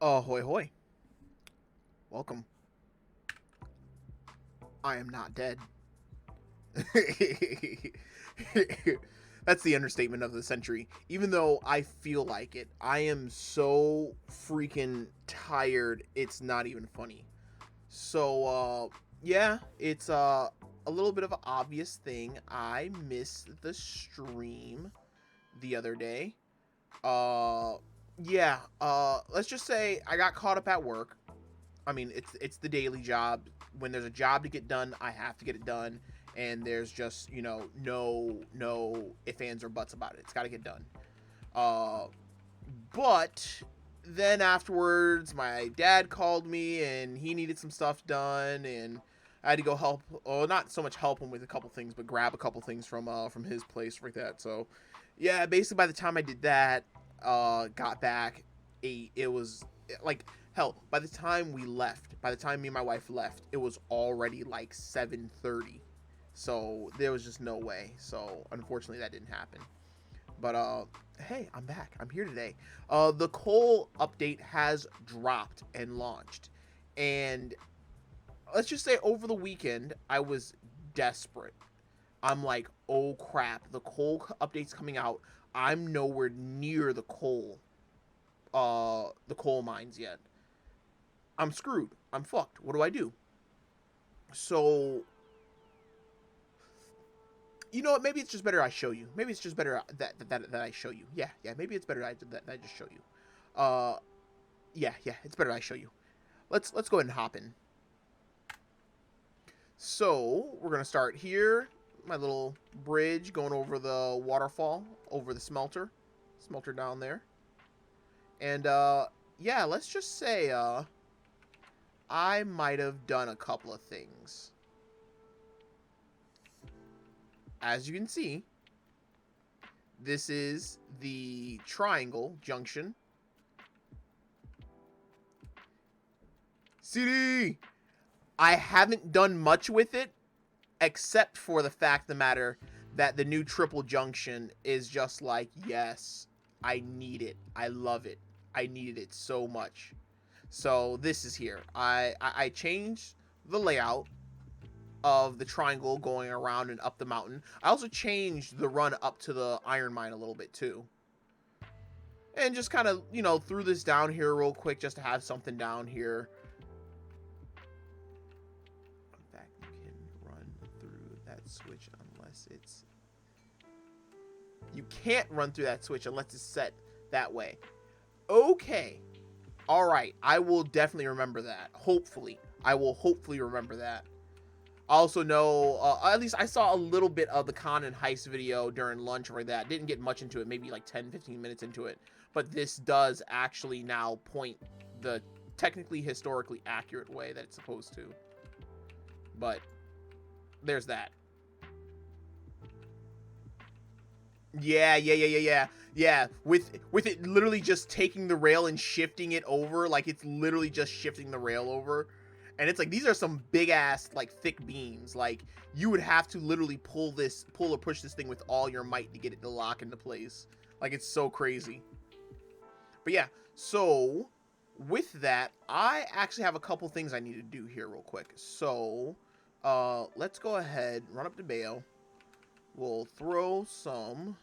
Ahoy hoy. Welcome. I am not dead. That's the understatement of the century. Even though I feel like it, I am so freaking tired. It's not even funny. So, yeah, it's a little bit of an obvious thing. I missed the stream the other day. Uh, yeah. Let's just say I got caught up at work. I mean, it's the daily job. When there's a job to get done, I have to get it done, and there's just no ifs ands or buts about it. It's got to get done. Uh, but then afterwards, my dad called me and he needed some stuff done, and I had to go help. Oh, not so much help him with a couple things, but grab a couple things from his place like that. So, yeah, basically by the time I did that, got back, it was like hell. By the time we left, by the time me and my wife left, it was already like 7:30. So there was just no way. So unfortunately, that didn't happen. But hey, I'm back. I'm here today. The coal update has dropped and launched, and let's just say over the weekend I was desperate. I'm like, oh crap, the coal update's coming out. I'm nowhere near the coal mines yet. I'm screwed. I'm fucked. What do I do? So you know what? Maybe it's just better I show you. Maybe it's just better that I show you. Yeah. Maybe it's better that I just show you. Uh, yeah. It's better I show you. Let's go ahead and hop in. So we're gonna start here. My little bridge going over the waterfall, over the smelter down there, and yeah. Let's just say I might have done a couple of things. As you can see, this is the triangle junction. CD! I haven't done much with it, except for the fact of the matter that the new triple junction is just like, yes, I need it. I love it. I needed it so much. So this is here. I changed the layout of the triangle going around and up the mountain. I also changed the run up to the iron mine a little bit too. And just kind of, threw this down here real quick just to have something down here. In fact, you can run through that switch unless it's... You can't run through that switch unless it's set that way. Okay. All right. I will definitely remember that. Hopefully. I will hopefully remember that. I also know, at least I saw a little bit of the con and heist video during lunch or that. Didn't get much into it, maybe like 10-15 minutes into it. But this does actually now point the technically historically accurate way that it's supposed to. But there's that. Yeah. With it literally just taking the rail and shifting it over, like it's literally just shifting the rail over. And it's like, these are some big ass, like, thick beams. Like, you would have to literally pull or push this thing with all your might to get it to lock into place. Like, it's so crazy. But yeah, so with that, I actually have a couple things I need to do here real quick. So, let's go ahead, run up to Bayo. We'll throw some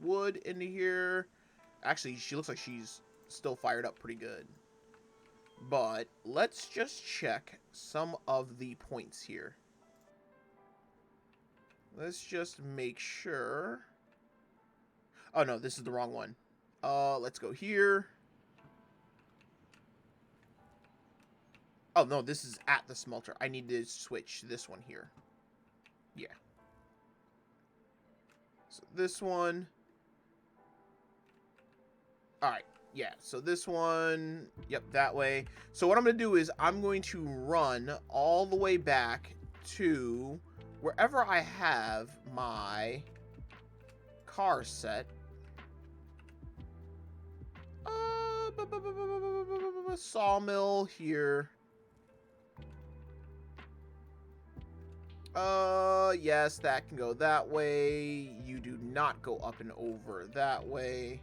wood into here. Actually, she looks like she's still fired up pretty good. But let's just check some of the points here. Let's just make sure. Oh no, this is the wrong one. Let's go here. Oh no, this is at the smelter. I need to switch this one here. Yeah. So this one. Alright. Yeah, so this one, yep, that way. So what I'm going to do is I'm going to run all the way back to wherever I have my car set. Sawmill here. Yes, that can go that way. You do not go up and over that way.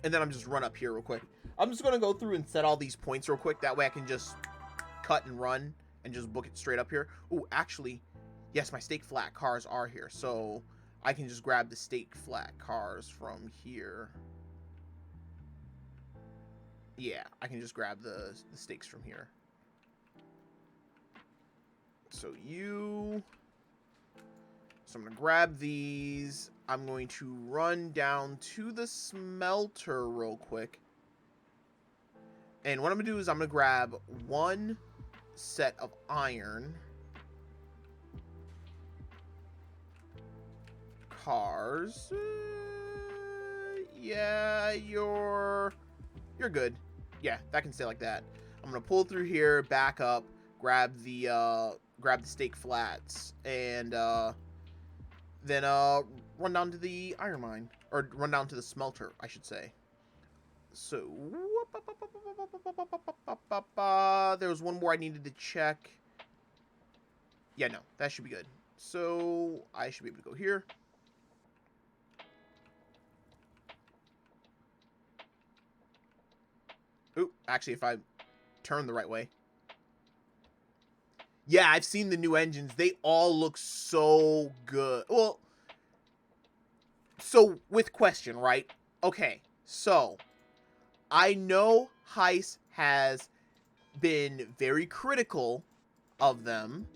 and then I'm just run up here real quick. I'm just gonna go through and set all these points real quick. That way I can just cut and run and just book it straight up here. Ooh, actually, yes, my stake flat cars are here, so I can just grab the stake flat cars from here. Yeah, I can just grab the stakes from here. So I'm gonna grab these. I'm going to run down to the smelter real quick. And what I'm gonna do is I'm gonna grab one set of iron. Cars. Yeah, you're good. Yeah, that can stay like that. I'm gonna pull through here, back up, grab the stake flats, and then run down to the iron mine, or run down to the smelter, I should say. So there was one more I needed to check. Yeah, no, that should be good. So I should be able to go here. Ooh, actually, if I turn the right way. Yeah, I've seen the new engines. They all look so good. Well, so with question, right? Okay, so I know Heiss has been very critical of them,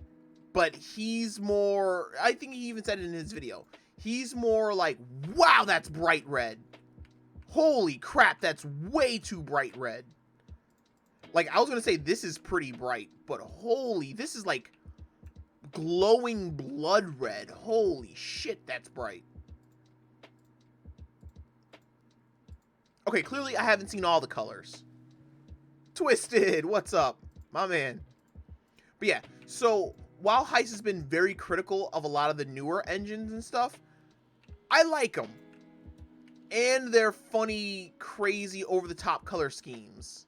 but he's more, I think he even said it in his video, he's more like, wow, that's bright red. Holy crap, that's way too bright red. Like, I was gonna say this is pretty bright, but holy, this is like glowing blood red. Holy shit, that's bright. Okay, clearly I haven't seen all the colors. Twisted, what's up, my man? But yeah, so while Heiss has been very critical of a lot of the newer engines and stuff, I like them. And their funny, crazy, over-the-top color schemes.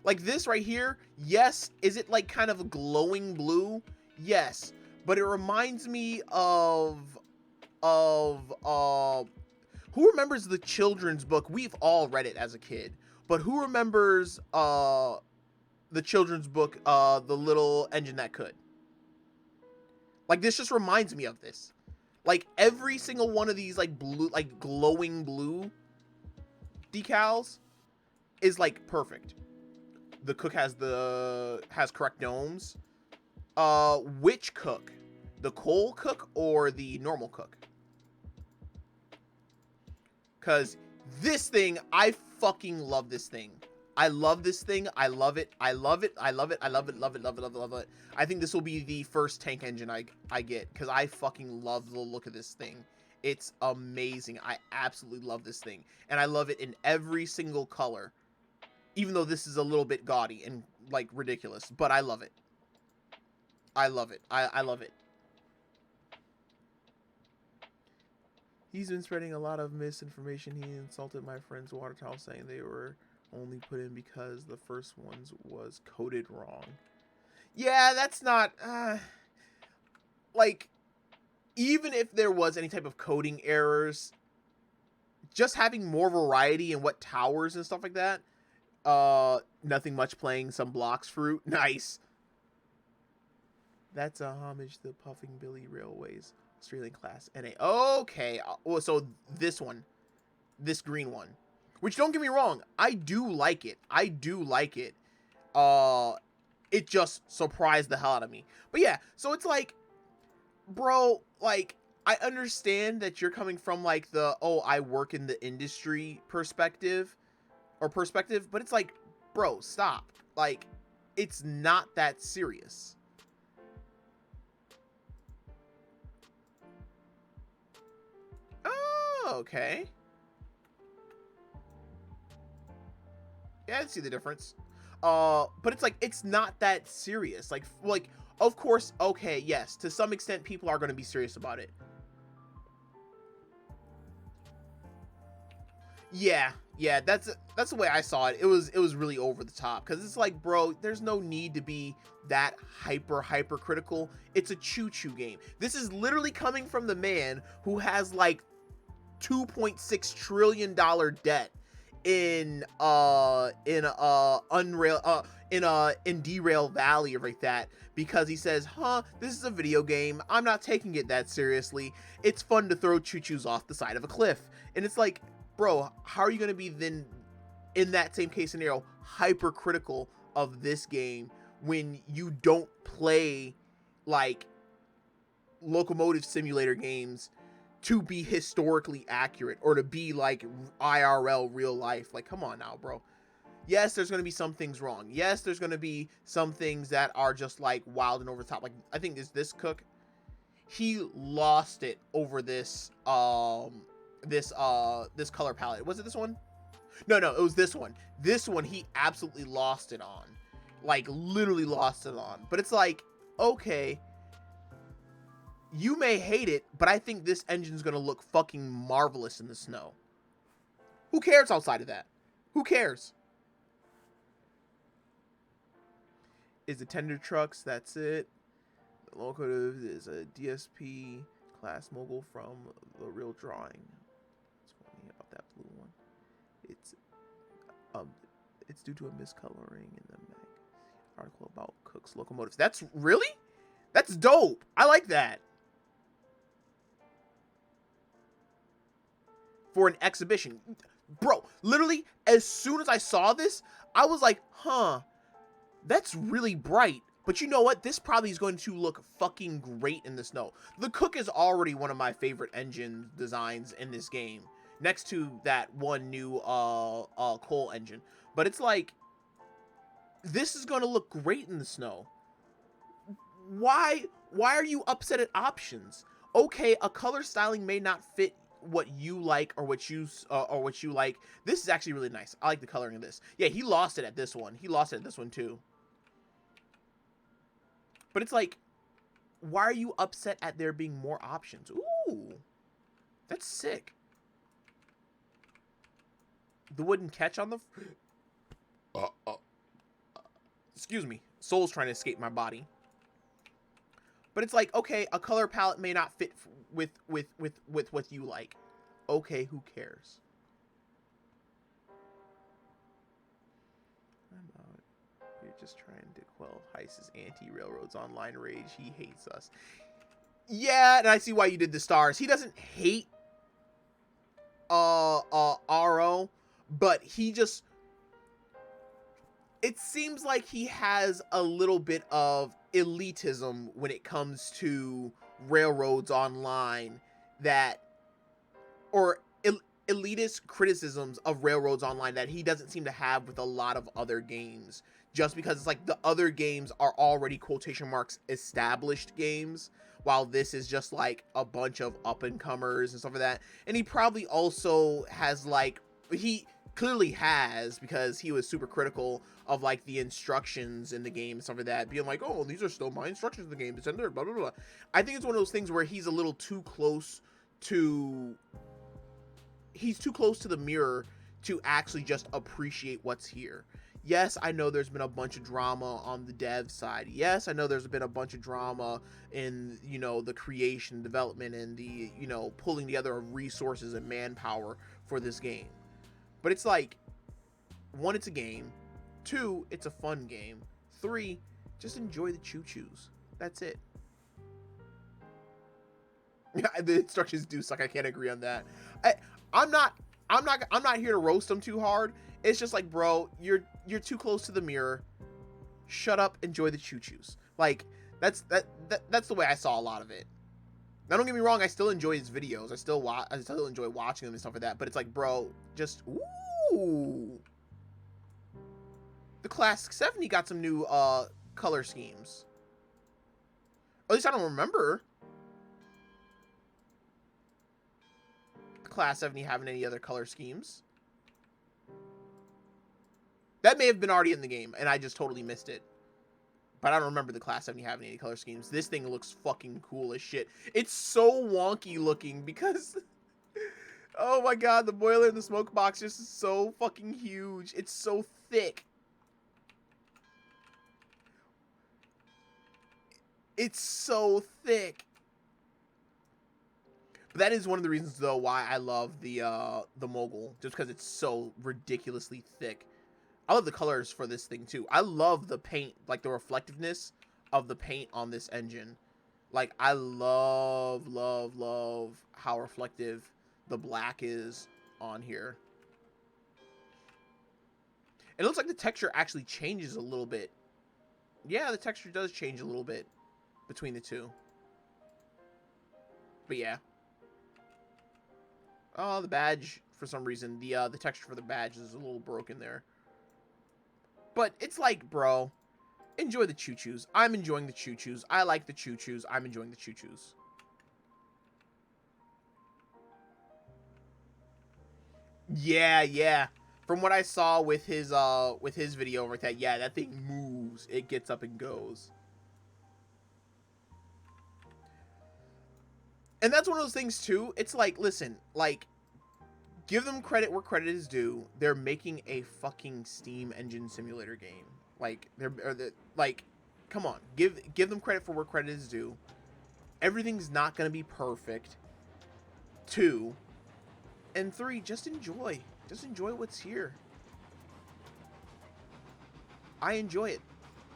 Like this right here, yes, is it like kind of a glowing blue? Yes, but it reminds me of who remembers the children's book? We've all read it as a kid, but who remembers the children's book, The Little Engine That Could? Like, this just reminds me of this. Like, every single one of these, like, blue, like, glowing blue decals is, like, perfect. The cook has correct domes. Which cook? The coal cook or the normal cook? Because this thing, I fucking love this thing. I love this thing. I love it. I love it. I love it. I love it. Love it. Love it. Love it. Love it. I think this will be the first tank engine I get, because I fucking love the look of this thing. It's amazing. I absolutely love this thing. And I love it in every single color. Even though this is a little bit gaudy and, like, ridiculous. But I love it. I love it. I love it. He's been spreading a lot of misinformation. He insulted my friend's water towel, saying they were only put in because the first ones was coded wrong. Yeah, that's not like, even if there was any type of coding errors, just having more variety in what towers and stuff like that. Nothing much playing some blocks fruit. Nice. That's a homage to Puffing Billy Railways Australian class NA. Okay, so this one, this green one, which, don't get me wrong, I do like it. I do like it. It just surprised the hell out of me. But yeah, so it's like, bro, like, I understand that you're coming from like the, oh, I work in the industry perspective, but it's like, bro, stop. Like, it's not that serious. Oh, okay. Yeah, I see the difference. But it's like, it's not that serious. Like, of course, okay, yes, to some extent, people are going to be serious about it. Yeah, that's the way I saw it. It was really over the top, because it's like, bro, there's no need to be that hyper critical. It's a choo-choo game. This is literally coming from the man who has like $2.6 trillion debt in Unreal in Derail Valley or like that, because he says, this is a video game, I'm not taking it that seriously, it's fun to throw choo-choos off the side of a cliff. And it's like, bro, how are you going to be then in that same case scenario hypercritical of this game when you don't play like locomotive simulator games to be historically accurate or to be like IRL real life? Like, come on now, bro. Yes, there's going to be some things wrong. Yes, there's going to be some things that are just like wild and over the top. Like, I think this cook, he lost it over this this color palette. Was it this one? No, it was this one. This one he absolutely lost it on. Like, literally lost it on. But it's like, okay, you may hate it, but I think this engine's gonna look fucking marvelous in the snow. Who cares outside of that? Who cares? Is the tender trucks, that's it. The locomotive is a DSP class mogul from the real drawing. What's funny about that blue one? It's due to a miscoloring in the mag article about Cook's locomotives. That's really? That's dope. I like that. For an exhibition. Bro, literally, as soon as I saw this, I was like, that's really bright. But you know what? This probably is going to look fucking great in the snow. The Cook is already one of my favorite engine designs in this game, next to that one new coal engine. But it's like, this is going to look great in the snow. Why are you upset at options? Okay, a color styling may not fit what you like or what you like. This is actually really nice. I like the coloring of this. Yeah, he lost it at this one. He lost it at this one too. But it's like, why are you upset at there being more options? Ooh, that's sick. The wooden catch on the excuse me, soul's trying to escape my body. But it's like, okay, a color palette may not fit with what you like. Okay, who cares? I'm out. You're just trying to quell Heist's anti-Railroads Online rage. He hates us. Yeah, and I see why you did the stars. He doesn't hate RO, but he just, it seems like he has a little bit of elitism when it comes to Railroads Online, that, or elitist criticisms of Railroads Online that he doesn't seem to have with a lot of other games, just because it's like the other games are already quotation marks established games, while this is just like a bunch of up and comers and stuff like that. And he probably also has like, he clearly has, because he was super critical of like the instructions in the game and stuff like that, being like, oh, these are still my instructions in the game, it's in there, blah blah blah. I think it's one of those things where he's a little too close to, he's too close to the mirror to actually just appreciate what's here. Yes, I know there's been a bunch of drama on the dev side. Yes, I know there's been a bunch of drama in, you know, the creation, development, and the, you know, pulling together of resources and manpower for this game. But it's like, one, it's a game. Two, it's a fun game. Three, just enjoy the choo-choos. That's it. The instructions do suck. I can't agree on that. I'm not here to roast them too hard. It's just like, bro, you're too close to the mirror. Shut up, enjoy the choo-choos. Like, that's the way I saw a lot of it. Now, don't get me wrong, I still enjoy his videos. I still enjoy watching them and stuff like that. But it's like, bro, just ooh. The Classic 70 got some new color schemes. At least I don't remember the Class 70 having any other color schemes. That may have been already in the game, and I just totally missed it. But I don't remember the Class 70 having any color schemes. This thing looks fucking cool as shit. It's so wonky looking because, oh my god, the boiler in the smoke box just is so fucking huge. It's so thick. It's so thick. But that is one of the reasons, though, why I love the mogul, just because it's so ridiculously thick. I love the colors for this thing too. I love the paint, like the reflectiveness of the paint on this engine. Like, I love how reflective the black is on here. It looks like the texture actually changes a little bit. Yeah, the texture does change a little bit between the two. But yeah. Oh, the badge, for some reason, the texture for the badge is a little broken there. But it's like, bro, enjoy the choo-choos. I'm enjoying the choo-choos. I like the choo-choos. I'm enjoying the choo-choos. Yeah. From what I saw with his video over that, yeah, that thing moves. It gets up and goes. And that's one of those things too. It's like, listen, like, give them credit where credit is due. They're making a fucking Steam engine simulator game. Like, like, come on, give them credit for where credit is due. Everything's not gonna be perfect. 2, and 3, just enjoy. Just enjoy what's here. I enjoy it.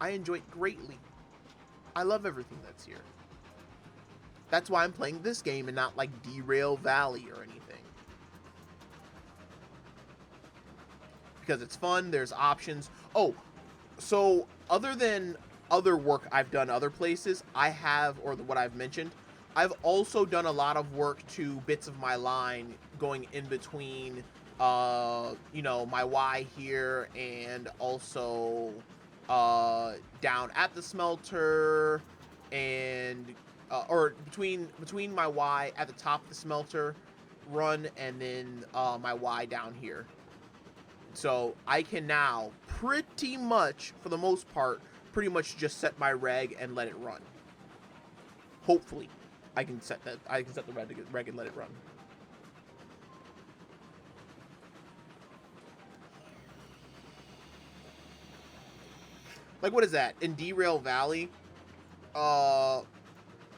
I enjoy it greatly. I love everything that's here. That's why I'm playing this game and not like Derail Valley or anything. Because it's fun, there's options. Oh, so other than other work I've done other places, I have, or what I've mentioned, I've also done a lot of work to bits of my line going in between, you know, my Y here and also down at the smelter and or between my Y at the top of the smelter run and then my Y down here. So I can now pretty much, for the most part, pretty much just set my reg and let it run. Hopefully, I can set the reg and let it run. Like, what is that? In Derail Valley,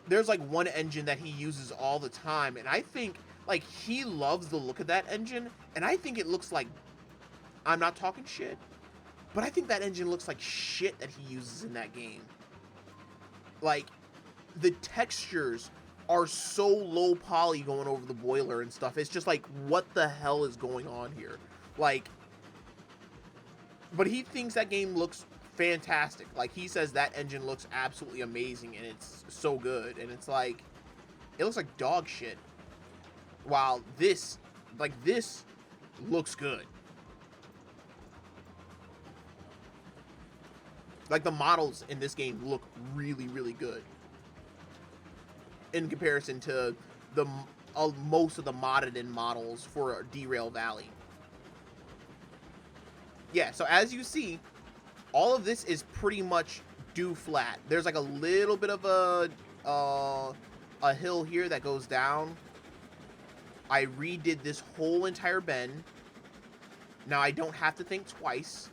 there's like one engine that he uses all the time, and I think like he loves the look of that engine, and I think it looks like, I'm not talking shit, but I think that engine looks like shit that he uses in that game. Like, the textures are so low poly going over the boiler and stuff. It's just like, what the hell is going on here? Like, but he thinks that game looks fantastic. Like, he says that engine looks absolutely amazing and it's so good. And it's like, it looks like dog shit. While this, like, this looks good. Like, the models in this game look really, really good in comparison to the most of the modded in models for Derail Valley. Yeah, so as you see, all of this is pretty much due flat. There's like a little bit of a hill here that goes down. I redid this whole entire bend. Now I don't have to think twice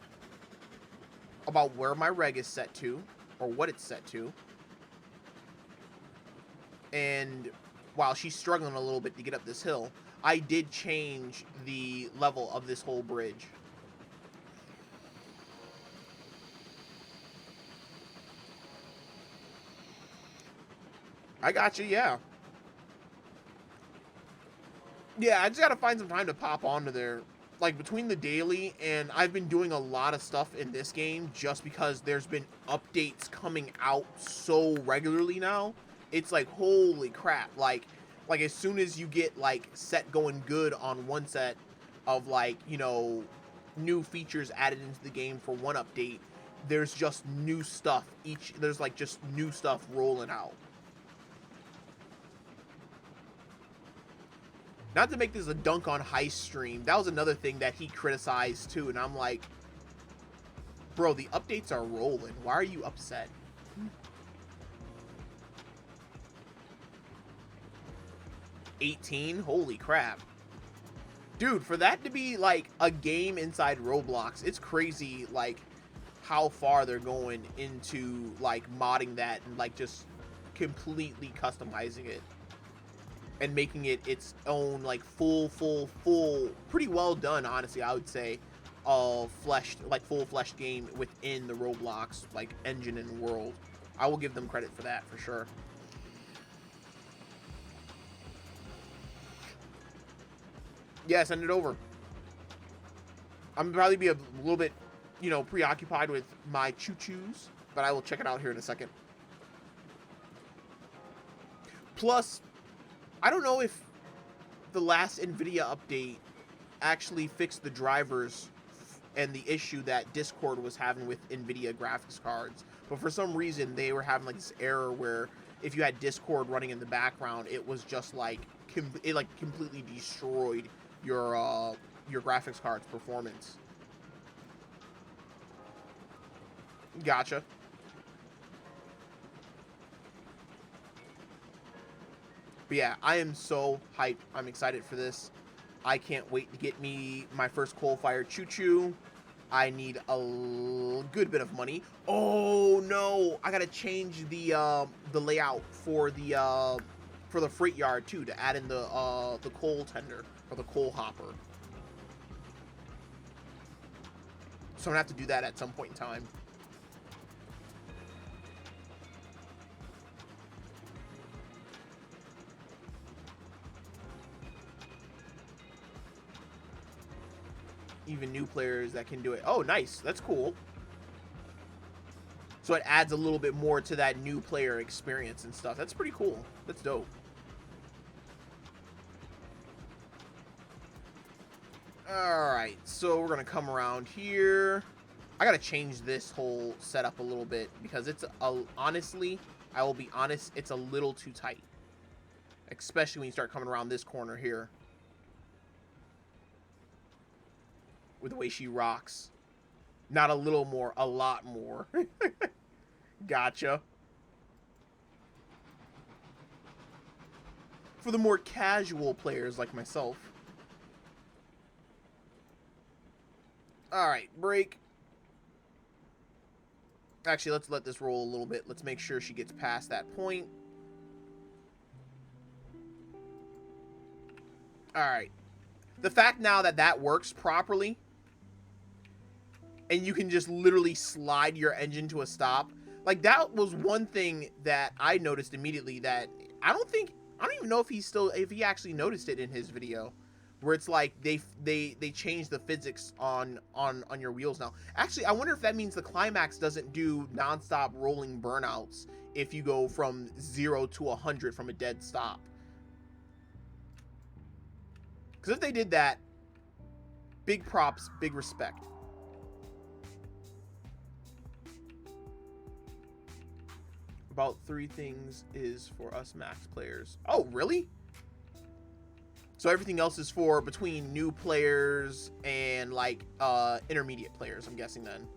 about where my reg is set to or what it's set to. And while she's struggling a little bit to get up this hill, I did change the level of this whole bridge. I got you, yeah. Yeah, I just gotta find some time to pop onto there. Like, between the daily and I've been doing a lot of stuff in this game just because there's been updates coming out so regularly now. It's like, holy crap. Like as soon as you get, like, set going good on one set of, like, you know, new features added into the game for one update, there's just new stuff. There's, like, just new stuff rolling out. Not to make this a dunk on Heist stream, that was another thing that he criticized too, and I'm like, bro, the updates are rolling. Why are you upset? 18? Holy crap. Dude, for that to be like a game inside Roblox, it's crazy, like, how far they're going into, like, modding that and, like, just completely customizing it. and making it its own like full, pretty well done, honestly, I would say, fleshed, like full fleshed game within the Roblox like engine and world. I will give them credit for that for sure. Yeah, send it over. I'm gonna probably be a little bit, you know, preoccupied with my choo-choos, but I will check it out here in a second. Plus, I don't know if the last NVIDIA update actually fixed the drivers and the issue that Discord was having with NVIDIA graphics cards. But for some reason, they were having like this error where if you had Discord running in the background, it was just like it like completely destroyed your graphics card's performance. Gotcha. But yeah, I am so hyped. I'm excited for this. I can't wait to get me my first coal-fired choo-choo. I need a good bit of money. Oh no, I gotta change the layout for the freight yard too, to add in the coal tender or the coal hopper. So I'm gonna have to do that at some point in time. Even new players that can do it. Oh, nice. That's cool. So it adds a little bit more to that new player experience and stuff. That's pretty cool. That's dope. Alright, so we're going to come around here. I got to change this whole setup a little bit because it's, honestly, I will be honest, it's a little too tight. Especially when you start coming around this corner here. With the way she rocks. Not a little more, a lot more. Gotcha. For the more casual players like myself. Alright, break. Actually, let's let this roll a little bit. Let's make sure she gets past that point. Alright. The fact now that that works properly, and you can just literally slide your engine to a stop, like that was one thing that I noticed immediately that I don't even know if he actually noticed it in his video, where it's like they changed the physics on your wheels now. Actually, I wonder if that means the climax doesn't do nonstop rolling burnouts if you go from 0 to 100 from a dead stop. Because if they did that, big props, big respect. About 3 things is for us max players. Oh, really? So everything else is for between new players and like intermediate players, I'm guessing then.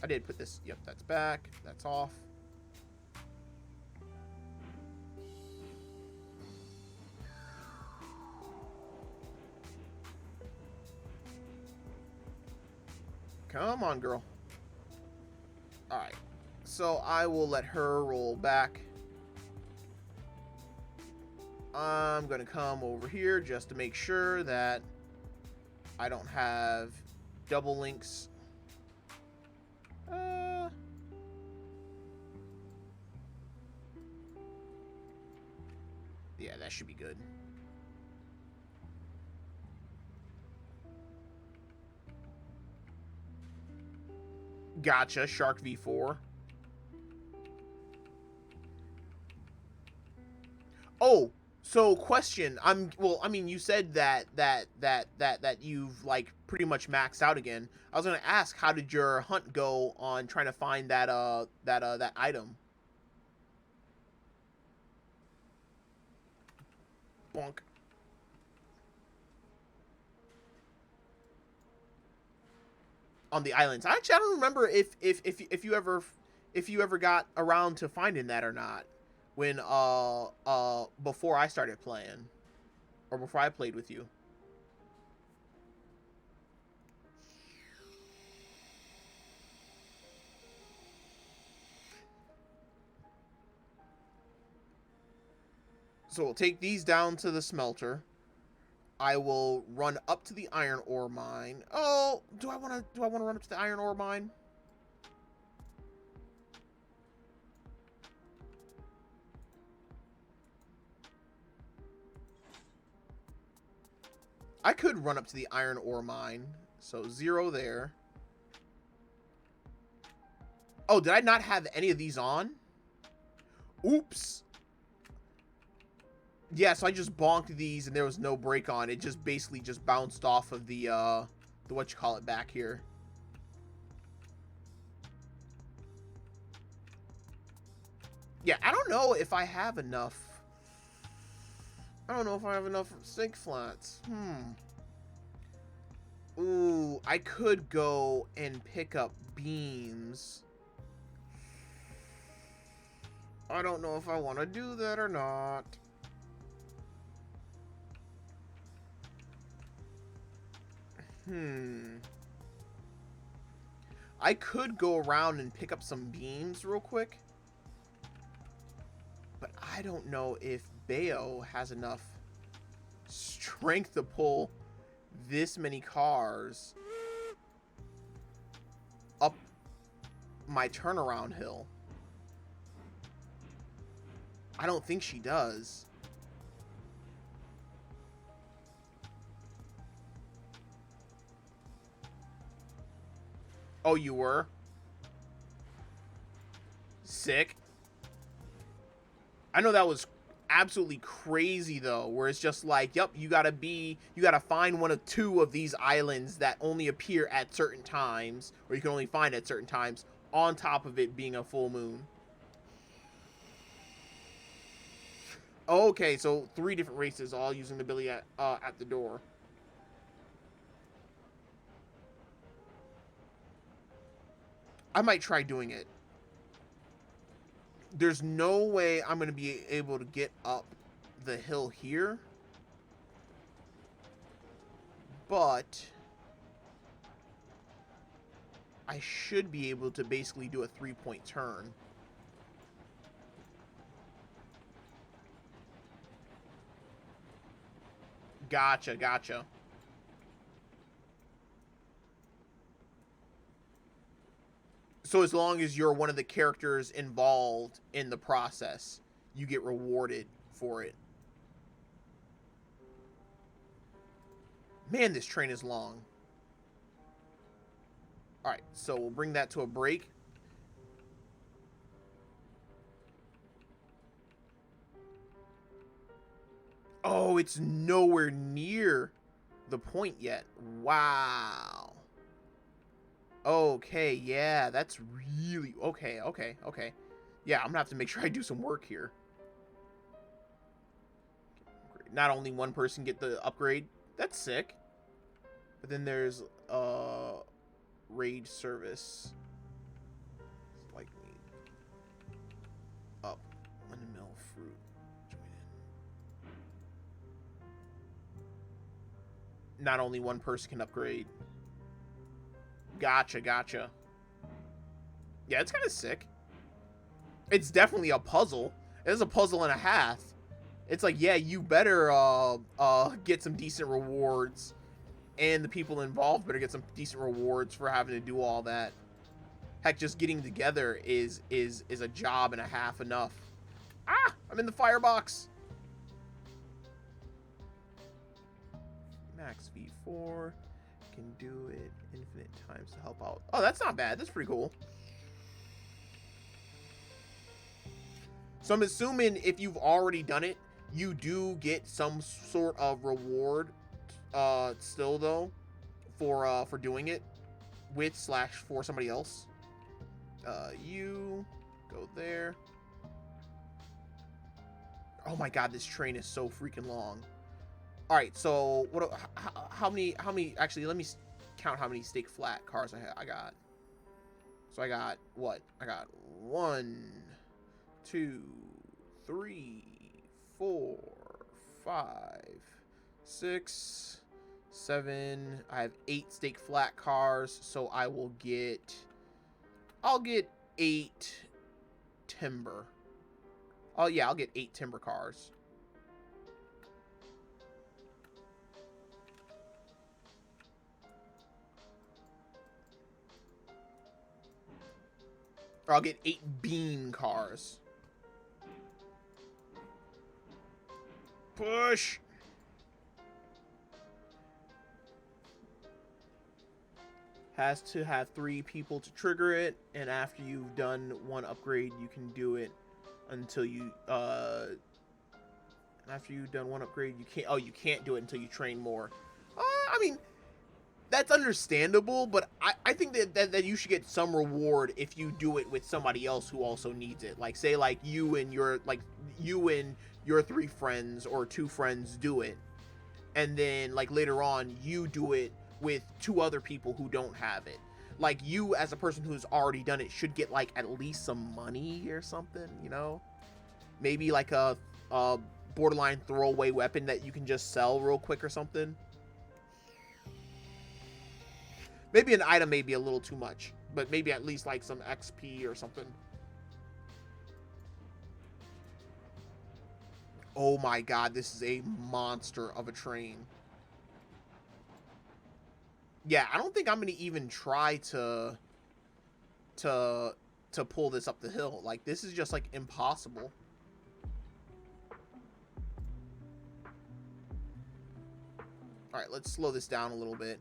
I did put this, yep, that's back, that's off. Come on, girl. Alright, so I will let her roll back. I'm gonna come over here just to make sure that I don't have double links. Yeah, that should be good. Gotcha, Shark V4. Oh, so question. Well, I mean, you said that you've like pretty much maxed out again. I was gonna ask, how did your hunt go on trying to find that item? Bonk. On the islands. Actually, I don't remember if you ever got around to finding that or not when before I started playing or before I played with you. So we'll take these down to the smelter. I will run up to the iron ore mine. Oh, do I want to run up to the iron ore mine? I could run up to the iron ore mine. So 0 there. Oh, did I not have any of these on? Oops. Yeah, so I just bonked these and there was no break on. It just basically just bounced off of the whatchamacallit back here. Yeah, I don't know if I have enough. I don't know if I have enough sink flats. Ooh, I could go and pick up beams. I don't know if I want to do that or not. I could go around and pick up some beams real quick. But I don't know if Bayo has enough strength to pull this many cars up my turnaround hill. I don't think she does. Oh, you were? Sick. I know that was absolutely crazy though, where it's just like, yep, you gotta find one of 2 of these islands that only appear at certain times, or you can only find at certain times, on top of it being a full moon. Okay, so 3 different races all using the ability at the door. I might try doing it. There's no way I'm going to be able to get up the hill here. But I should be able to basically do a 3-point turn. Gotcha, gotcha. So as long as you're one of the characters involved in the process, you get rewarded for it. Man, this train is long. Alright, so we'll bring that to a break. Oh, it's nowhere near the point yet. Wow. Okay, yeah, that's really... Okay. Yeah, I'm gonna have to make sure I do some work here. Not only one person get the upgrade. That's sick. But then there's raid service. Like me. Up. Windmill fruit. Not only one person can upgrade. Gotcha. Yeah, it's kind of sick. It's definitely a puzzle. It's a puzzle and a half. It's like, yeah, you better get some decent rewards, and the people involved better get some decent rewards for having to do all that. Heck, just getting together is a job and a half enough. Ah, I'm in the firebox. Max V4 can do it infinite times to help out. Oh, that's not bad. That's pretty cool. So I'm assuming if you've already done it, you do get some sort of reward still though for doing it with / for somebody else. You go there. Oh my god, this train is so freaking long. All right, so what? How many? Actually, let me count how many stake flat cars I got. So I got what? I got 1, 2, 3, 4, 5, 6, 7. I have 8 stake flat cars, so I'll get 8 timber. Oh yeah, I'll get 8 timber cars. Or I'll get 8 bean cars. Push. Has to have 3 people to trigger it, and after you've done 1 upgrade, you can do it until you after you've done 1 upgrade, you can't do it until you train more. I mean, that's understandable, but I think that you should get some reward if you do it with somebody else who also needs it. Like, say, like you and your 3 friends or 2 friends do it, and then like later on you do it with 2 other people who don't have it. Like, you as a person who's already done it should get like at least some money or something, you know? Maybe like a borderline throwaway weapon that you can just sell real quick or something. Maybe an item may be a little too much, but maybe at least like some XP or something. Oh my god, this is a monster of a train. Yeah, I don't think I'm gonna even try to pull this up the hill. Like, this is just like impossible. All right, let's slow this down a little bit.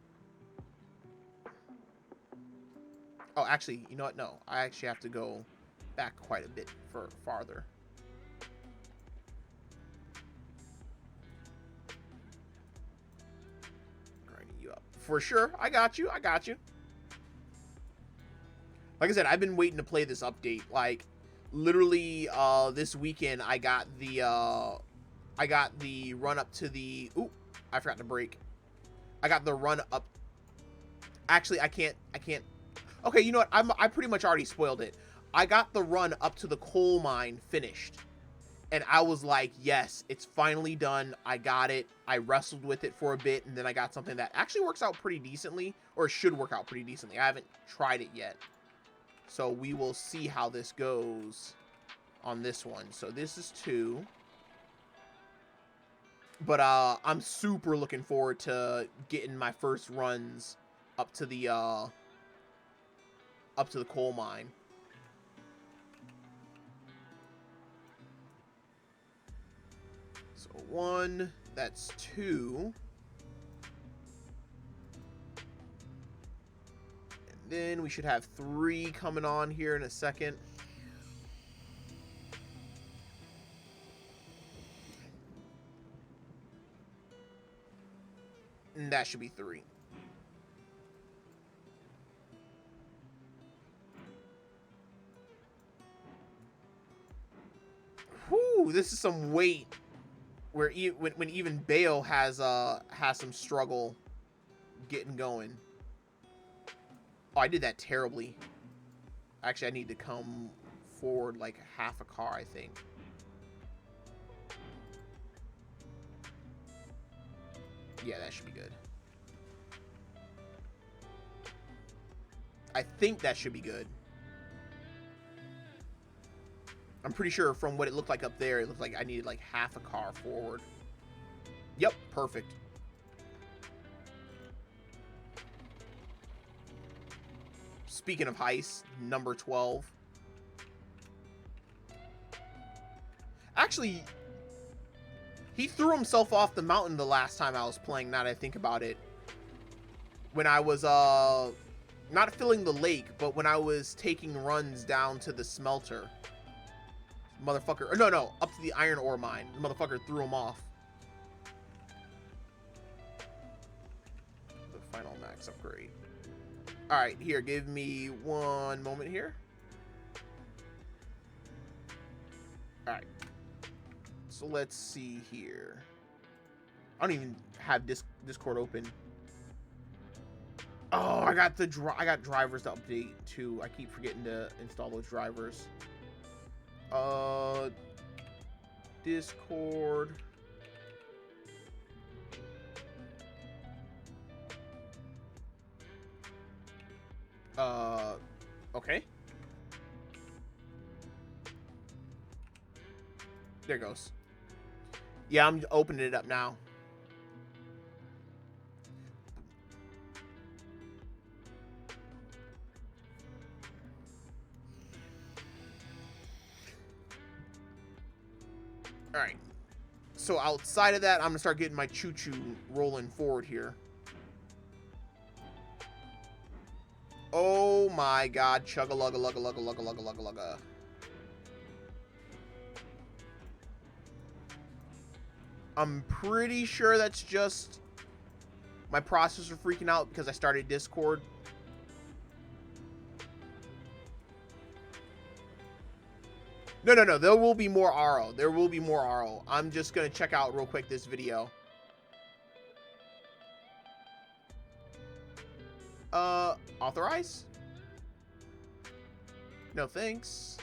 Oh, actually, you know what? No, I actually have to go back quite a bit farther. Grinding you up. For sure. I got you. I got you. Like I said, I've been waiting to play this update. Like, literally, this weekend, I got the run up to the... Ooh, I forgot to brake. I got the run up... Actually, I can't... Okay, you know what? I pretty much already spoiled it. I got the run up to the coal mine finished. And I was like, yes, it's finally done. I got it. I wrestled with it for a bit, and then I got something that actually works out pretty decently, or should work out pretty decently. I haven't tried it yet. So we will see how this goes on this one. So this is 2. But I'm super looking forward to getting my first runs up to the coal mine. So 1, that's 2. And then we should have 3 coming on here in a second. And that should be 3. Whew, this is some weight. Where when even Bale has some struggle getting going. Oh, I did that terribly. Actually, I need to come forward like half a car, I think. Yeah, that should be good. I think that should be good. I'm pretty sure from what it looked like up there, it looked like I needed like half a car forward. Yep, perfect. Speaking of heist, number 12. Actually, he threw himself off the mountain the last time I was playing, now that I think about it. When I was, not filling the lake, but when I was taking runs down to the smelter. Motherfucker, or no, up to the iron ore mine. The motherfucker threw him off. The final max upgrade. Alright, here, give me 1 moment here. Alright. So let's see here. I don't even have Discord open. Oh, I got drivers to update too. I keep forgetting to install those drivers. Discord. Okay. There it goes. Yeah, I'm opening it up now. All right. So outside of that, I'm gonna start getting my choo-choo rolling forward here. Oh my god, chugga-lugga, lugga, lugga, lugga, lugga, lugga, lugga. I'm pretty sure that's just my processor freaking out because I started Discord. No, no, no. There will be more RO. There will be more RO. I'm just going to check out real quick this video. Authorize? No, thanks.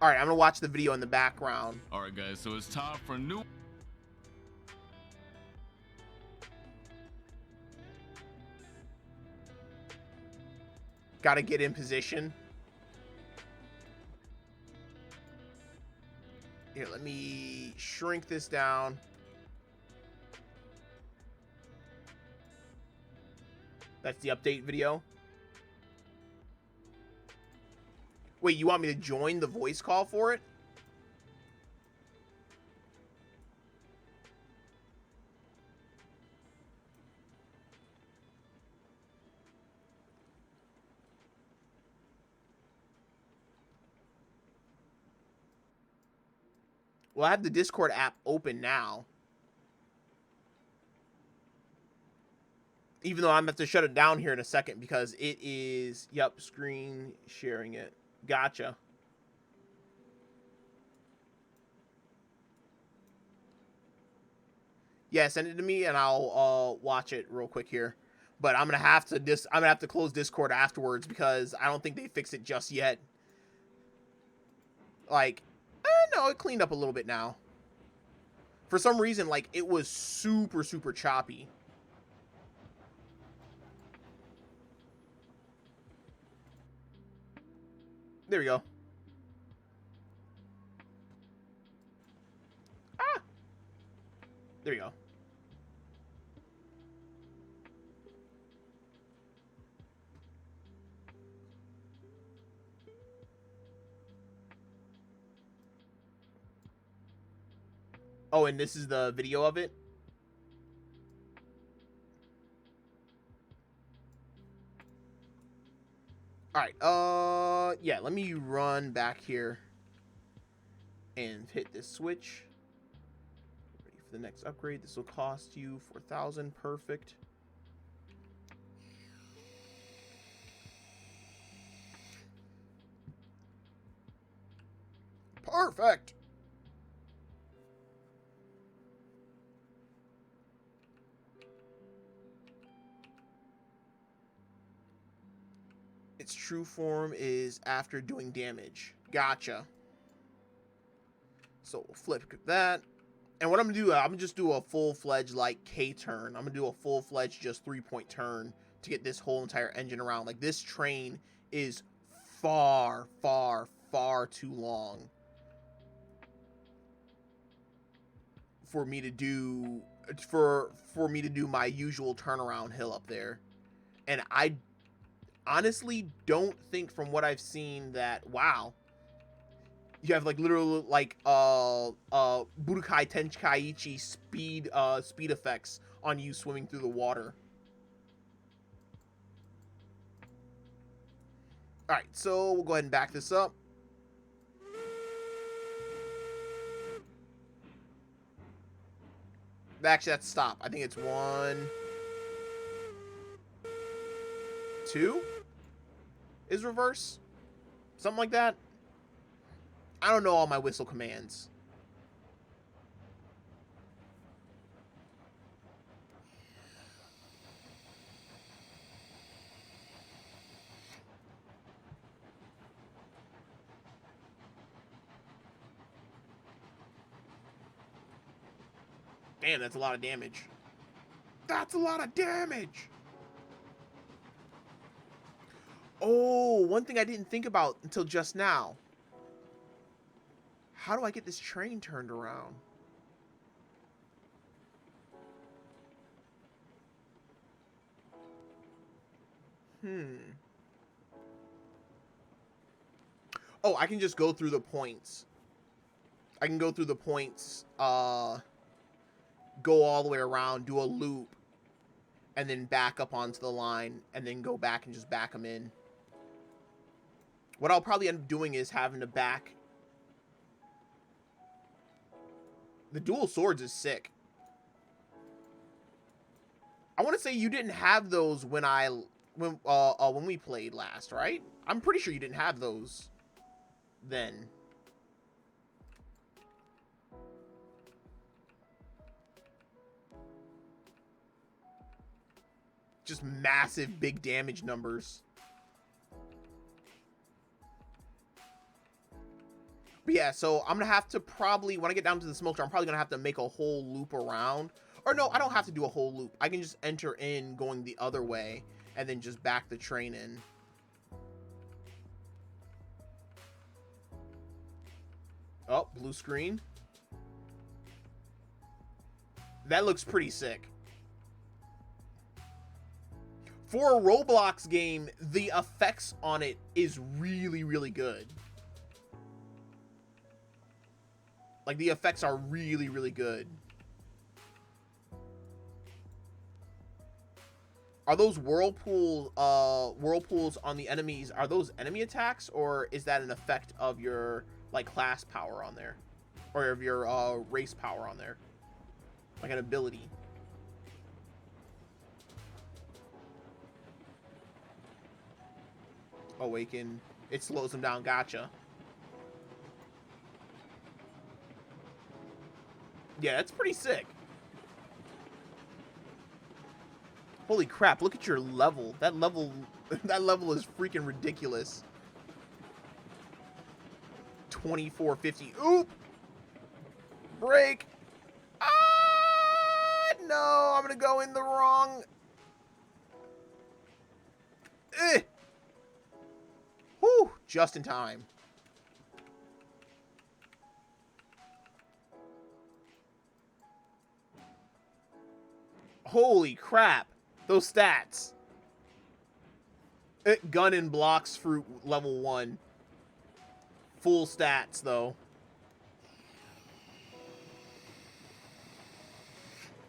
All right, I'm going to watch the video in the background. All right, guys, so it's time for new... Got to get in position. Here, let me shrink this down. That's the update video. Wait, you want me to join the voice call for it? Well, I have the Discord app open now. Even though I'm going to have to shut it down here in a second because it is... Yep, screen sharing it. Gotcha. Yeah, send it to me and I'll watch it real quick here. But I'm gonna have to close Discord afterwards because I don't think they fixed it just yet. Like, no, it cleaned up a little bit now. For some reason, like, it was super, super choppy. There we go. Ah! There we go. Oh, and this is the video of it? Alright, yeah, let me run back here and hit this switch. Ready for the next upgrade. This will cost you 4,000. Perfect. Perfect. Its true form is after doing damage. Gotcha. So we'll flip that. And what I'm gonna do, I'm gonna just do a full-fledged like K turn. I'm gonna do a full-fledged just 3-point turn to get this whole entire engine around. Like, this train is far, far, far too long for me to do my usual turnaround hill up there. And I honestly don't think, from what I've seen, that, wow, you have like literally like Budokai Tenkaichi speed effects on you swimming through the water. All right, so we'll go ahead and back this up. Actually, that's stop. I think it's 1, 2 is reverse, something like that. I don't know all my whistle commands. Damn, that's a lot of damage. That's a lot of damage. Oh, one thing I didn't think about until just now. How do I get this train turned around? Oh, I can just go through the points. I can go through the points, go all the way around, do a loop, and then back up onto the line, and then go back and just back them in. What I'll probably end up doing is having to back... The dual swords is sick. I want to say you didn't have those when we played last, right? I'm pretty sure you didn't have those then. Just massive big damage numbers. But yeah, so I'm gonna have to probably, when I get down to the smoker, I'm probably gonna have to make a whole loop around. Or no, I don't have to do a whole loop. I can just enter in going the other way and then just back the train in. Oh, blue screen. That looks pretty sick. For a Roblox game, the effects on it is really, really good. Like, the effects are really, really good. Are those whirlpools on the enemies, are those enemy attacks, or is that an effect of your, like, class power on there? Or of your, race power on there? Like an ability. Awaken. It slows them down, gotcha. Yeah, that's pretty sick. Holy crap, look at your level. That level is freaking ridiculous. 2450. Oop! Break! Ah! No, I'm gonna go in the wrong... Whew! Just in time. Holy crap. Those stats. Gun and blocks fruit level 1. Full stats, though.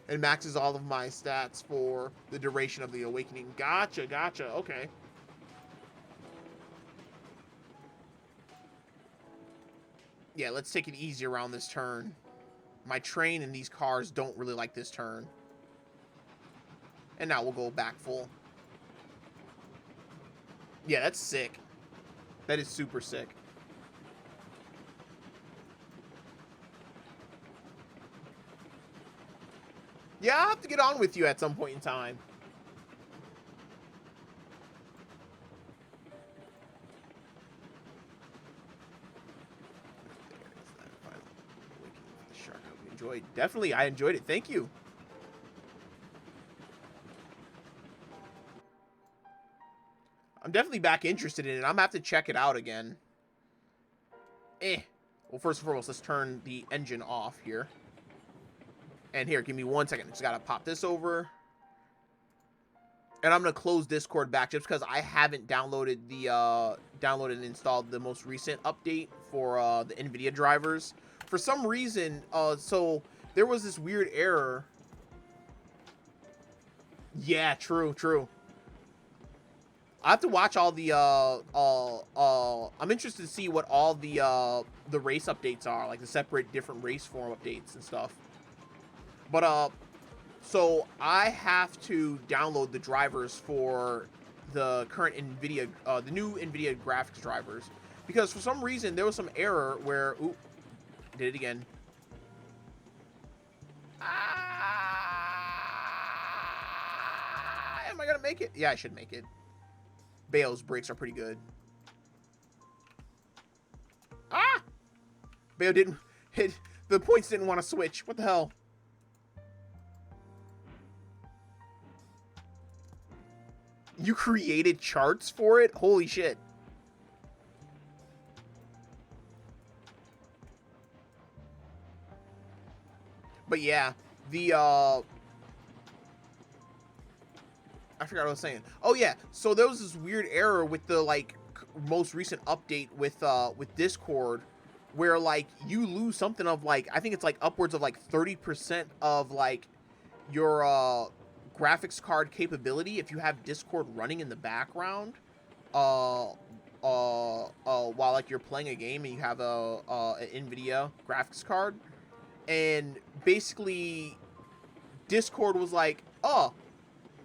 And maxes all of my stats for the duration of the awakening. Gotcha, gotcha. Okay. Yeah, let's take it easy around this turn. My train and these cars don't really like this turn. And now we'll go back full. Yeah, that's sick. That is super sick. Yeah, I'll have to get on with you at some point in time. Shark, I hope you enjoyed. Definitely, I enjoyed it. Thank you. I'm definitely back interested in it. I'm gonna have to check it out again. Well, first and foremost, let's turn the engine off here. And here, give me 1 second. Just gotta pop this over. And I'm gonna close Discord back just because I haven't downloaded and installed the most recent update for the NVIDIA drivers. For some reason, so there was this weird error. Yeah, true. I have to watch all the I'm interested to see what all the race updates are, like the separate different race form updates and stuff. But so I have to download the drivers for the current NVIDIA, the new NVIDIA graphics drivers, because for some reason there was some error where, ooh, did it again. Am I gonna make it? Yeah, I should make it. Bayo's brakes are pretty good. Ah! Bayo didn't hit. The points didn't want to switch. What the hell? You created charts for it? Holy shit. But yeah, the I forgot what I was saying. Oh yeah, so there was this weird error with the like most recent update with Discord, where like you lose something of like, I think it's like upwards of like 30% of like your graphics card capability if you have Discord running in the background, while like you're playing a game and you have an NVIDIA graphics card, and basically Discord was like, oh,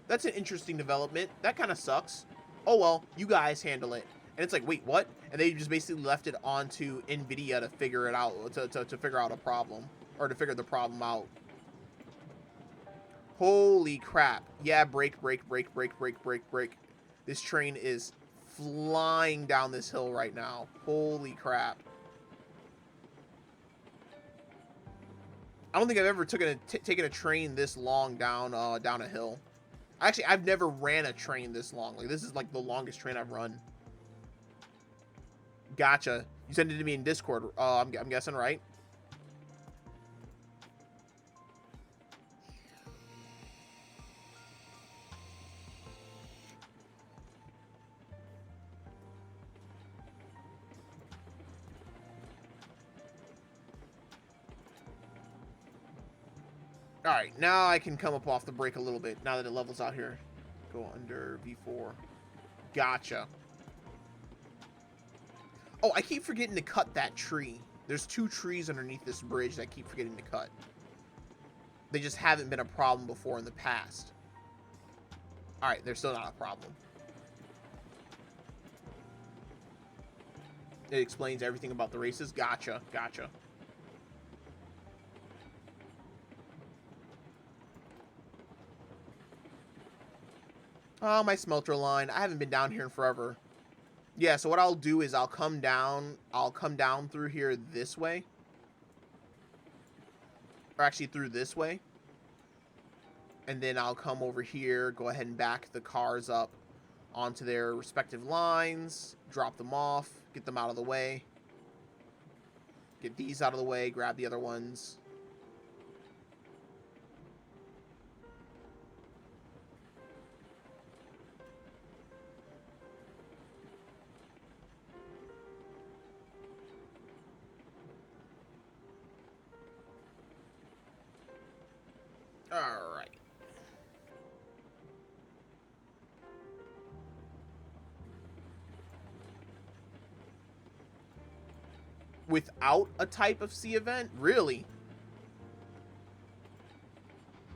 that's an interesting development. That kind of sucks. Oh well, you guys handle it. And it's like, wait, what? And they just basically left it onto NVIDIA to figure it out, to figure out a problem, or to figure the problem out. Holy crap. Yeah, break. This train is flying down this hill right now. Holy crap. I don't think I've ever taken a train this long down a hill. Actually, I've never ran a train this long. Like, this is like the longest train I've run. Gotcha. You sent it to me in Discord. I'm guessing, right? All right, now I can come up off the brake a little bit. Now that it levels out here, go under V4. Gotcha. Oh, I keep forgetting to cut that tree. There's 2 trees underneath this bridge that I keep forgetting to cut. They just haven't been a problem before in the past. All right, they're still not a problem. It explains everything about the races. Gotcha. Oh, my smelter line. I haven't been down here in forever. Yeah, so what I'll do is I'll come down through here this way. Or actually through this way. And then I'll come over here, go ahead and back the cars up onto their respective lines, drop them off, get them out of the way. Get these out of the way, grab the other ones. All right. Without a type of sea event? Really?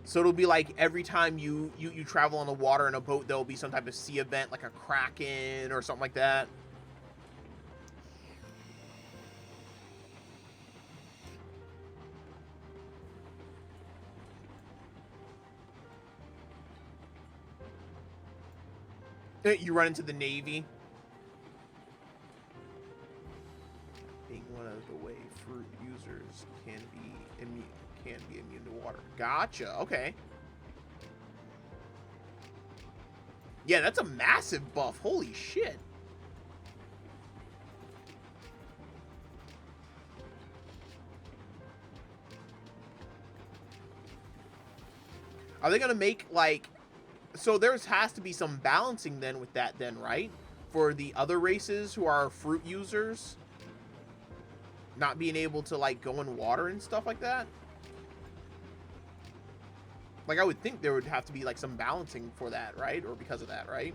So it'll be like every time you travel on the water in a boat, there'll be some type of sea event, like a kraken or something like that. You run into the Navy. Being one of the way fruit users can be immune to water. Gotcha. Okay. Yeah, that's a massive buff. Holy shit. Are they gonna make like, so there has to be some balancing then with that then, right? For the other races who are fruit users not being able to like go in water and stuff like that. Like, I would think there would have to be like some balancing for that, right? Or because of that, right?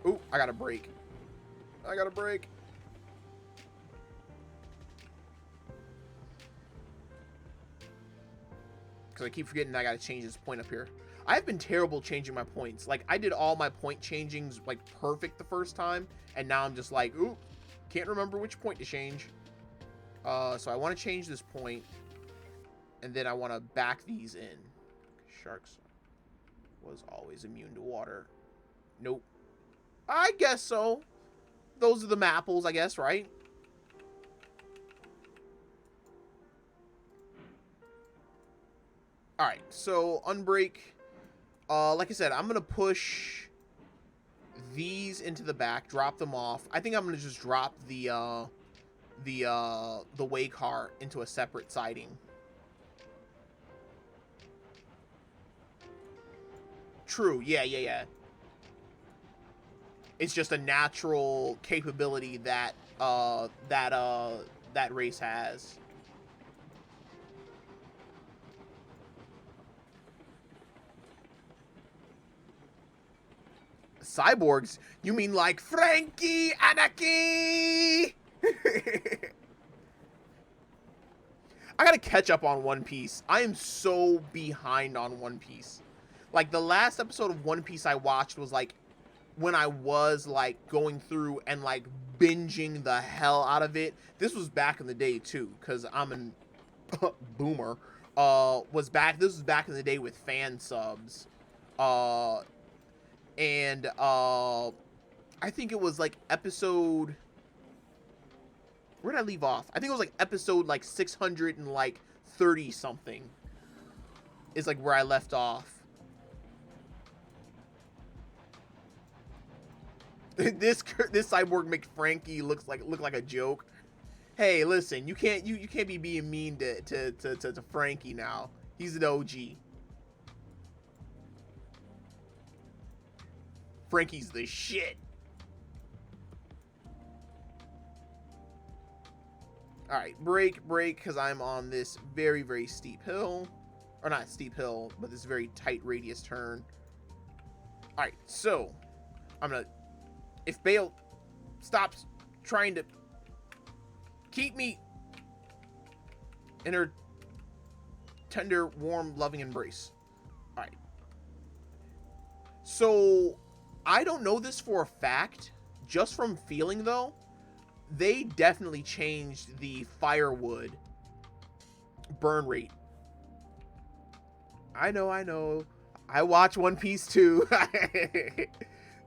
Ooh, I got a break. Because I keep forgetting I gotta change this point up here. I've been terrible changing my points. Like, I did all my point changings like perfect the first time, and now I'm just like, ooh, can't remember which point to change. So I want to change this point, and then I want to back these in. Sharks was always immune to water. Nope. I guess so. Those are the mapples, I guess, right? All right, so unbreak. Like I said, I'm gonna push these into the back, drop them off. I think I'm gonna just drop the way car into a separate siding. True. Yeah, yeah, yeah. It's just a natural capability that that race has. Cyborgs? You mean like Frankie Anarchy? I gotta catch up on One Piece. I am so behind on One Piece. Like, the last episode of One Piece I watched was like when I was like going through and like binging the hell out of it. This was back in the day too, because I'm an boomer. This was back in the day with fan subs. Uh and I think it was like episode, where did I leave off? I think it was like episode like 600 and like 30 something is like where I left off. this cyborg McFrankie look like a joke. Hey, listen, you can't be being mean to Frankie now. He's an OG. Frankie's the shit. All right, break, because I'm on this very, very steep hill. Or not steep hill, but this very tight radius turn. All right, so I'm gonna, if Bale stops trying to keep me in her tender, warm, loving embrace. All right. So I don't know this for a fact, just from feeling though. They definitely changed the firewood burn rate. I know. I watch One Piece too.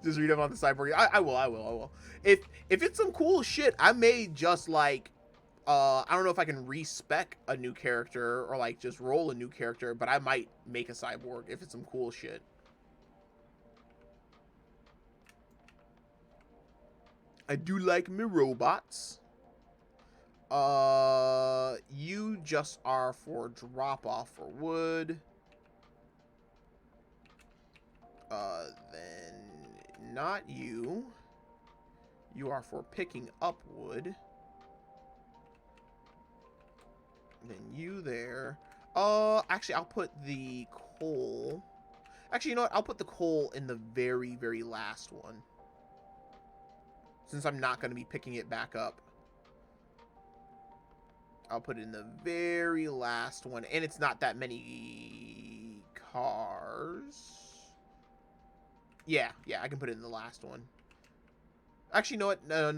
Just read up on the cyborg. I will. If it's some cool shit, I may just like, I don't know if I can respec a new character or like just roll a new character, but I might make a cyborg if it's some cool shit. I do like me robots. You just are for drop off for wood. Then not you. You are for picking up wood. Then you there. Actually, I'll put the coal. Actually, you know what? I'll put the coal in the very, very last one. Since I'm not going to be picking it back up. I'll put it in the very last one. And it's not that many cars. Yeah, I can put it in the last one. Actually, you know what? No.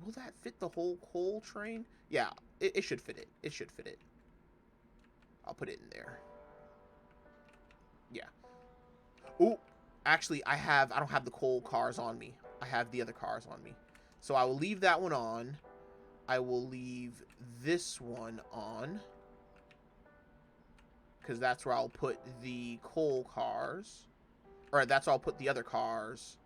Will that fit the whole coal train? Yeah, it should fit it. It should fit it. I'll put it in there. Yeah. Ooh, actually, I don't have the coal cars on me. I have the other cars on me. So I will leave that one on. I will leave this one on. Because that's where I'll put the coal cars. Or that's where I'll put the other cars.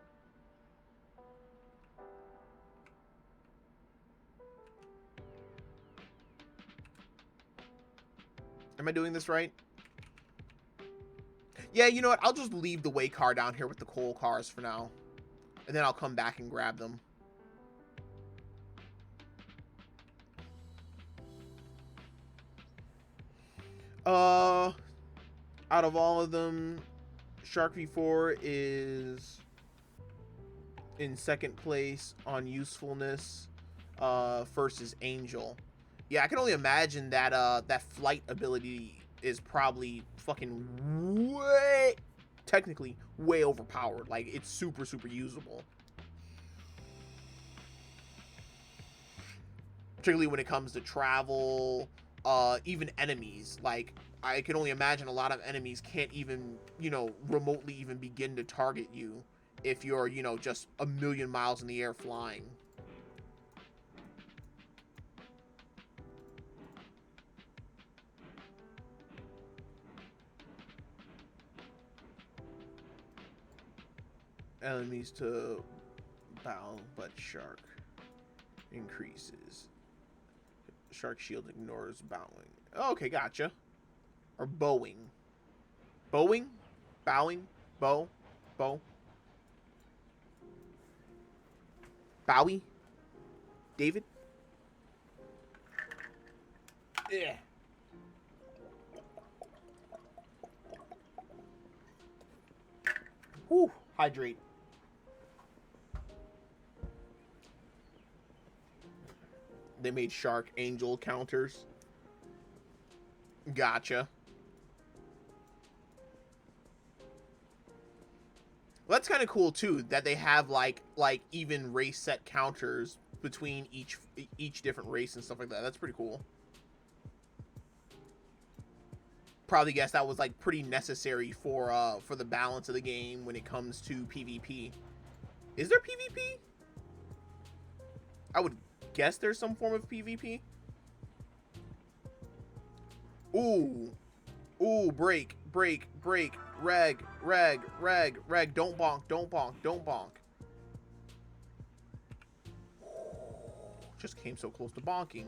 Am I doing this right? Yeah, you know what? I'll just leave the way car down here with the coal cars for now. And then I'll come back and grab them. Out of all of them, Shark V4 is in second place on usefulness. First is Angel. Yeah, I can only imagine that that flight ability is probably fucking technically way overpowered. Like, it's super, super usable. Particularly when it comes to travel, even enemies. Like, I can only imagine a lot of enemies can't even, you know, remotely even begin to target you if you're, you know, just a million miles in the air flying. Enemies to bow, but shark increases. Shark shield ignores bowing. Okay, gotcha. Or bowing. Bowing? Bowing? Bow? Bow? Bowie? David? Yeah. Whew. Hydrate. They made Shark Angel counters. Gotcha. Well, that's kind of cool too that they have like even race set counters between each different race and stuff like that. That's pretty cool. Probably guess that was like pretty necessary for the balance of the game when it comes to PvP. Is there PvP? I would guess there's some form of PvP. Ooh. Ooh, break, break, break, reg, reg, reg, reg, don't bonk, don't bonk, don't bonk. Just came so close to bonking.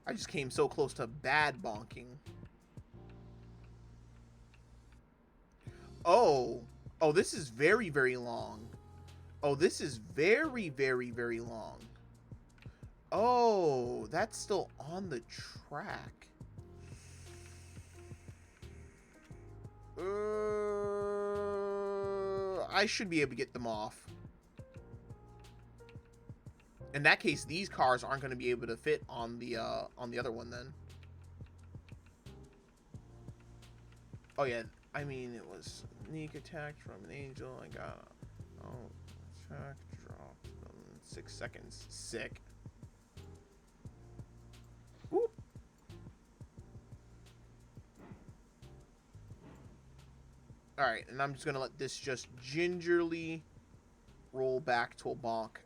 I just came so close to bad bonking. Oh. Oh, this is very, very long. Oh, this is very, very, very long. Oh, that's still on the track. I should be able to get them off. In that case, these cars aren't going to be able to fit on the other one then. Oh yeah, I mean it was sneak attack from an angel. I got attack dropped in 6 seconds. Sick. Whoop. All right, and I'm just gonna let this just gingerly roll back to a bonk.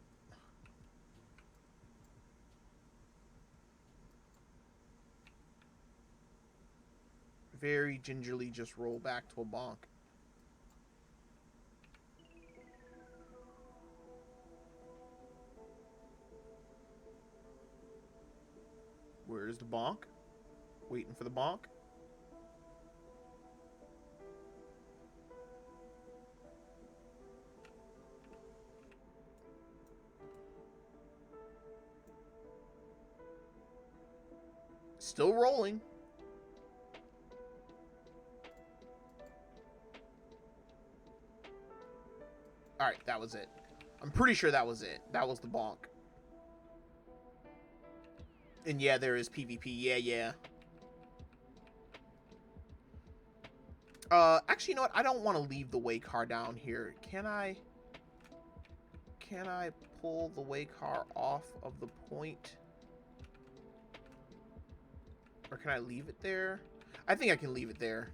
Very gingerly just roll back to a bonk. Where's the bonk? Waiting for the bonk. Still rolling. Alright, that was it. I'm pretty sure that was it. That was the bonk. And yeah, there is PvP. Yeah, yeah. Actually, you know what? I don't want to leave the way car down here. Can I pull the way car off of the point? Or can I leave it there? I think I can leave it there.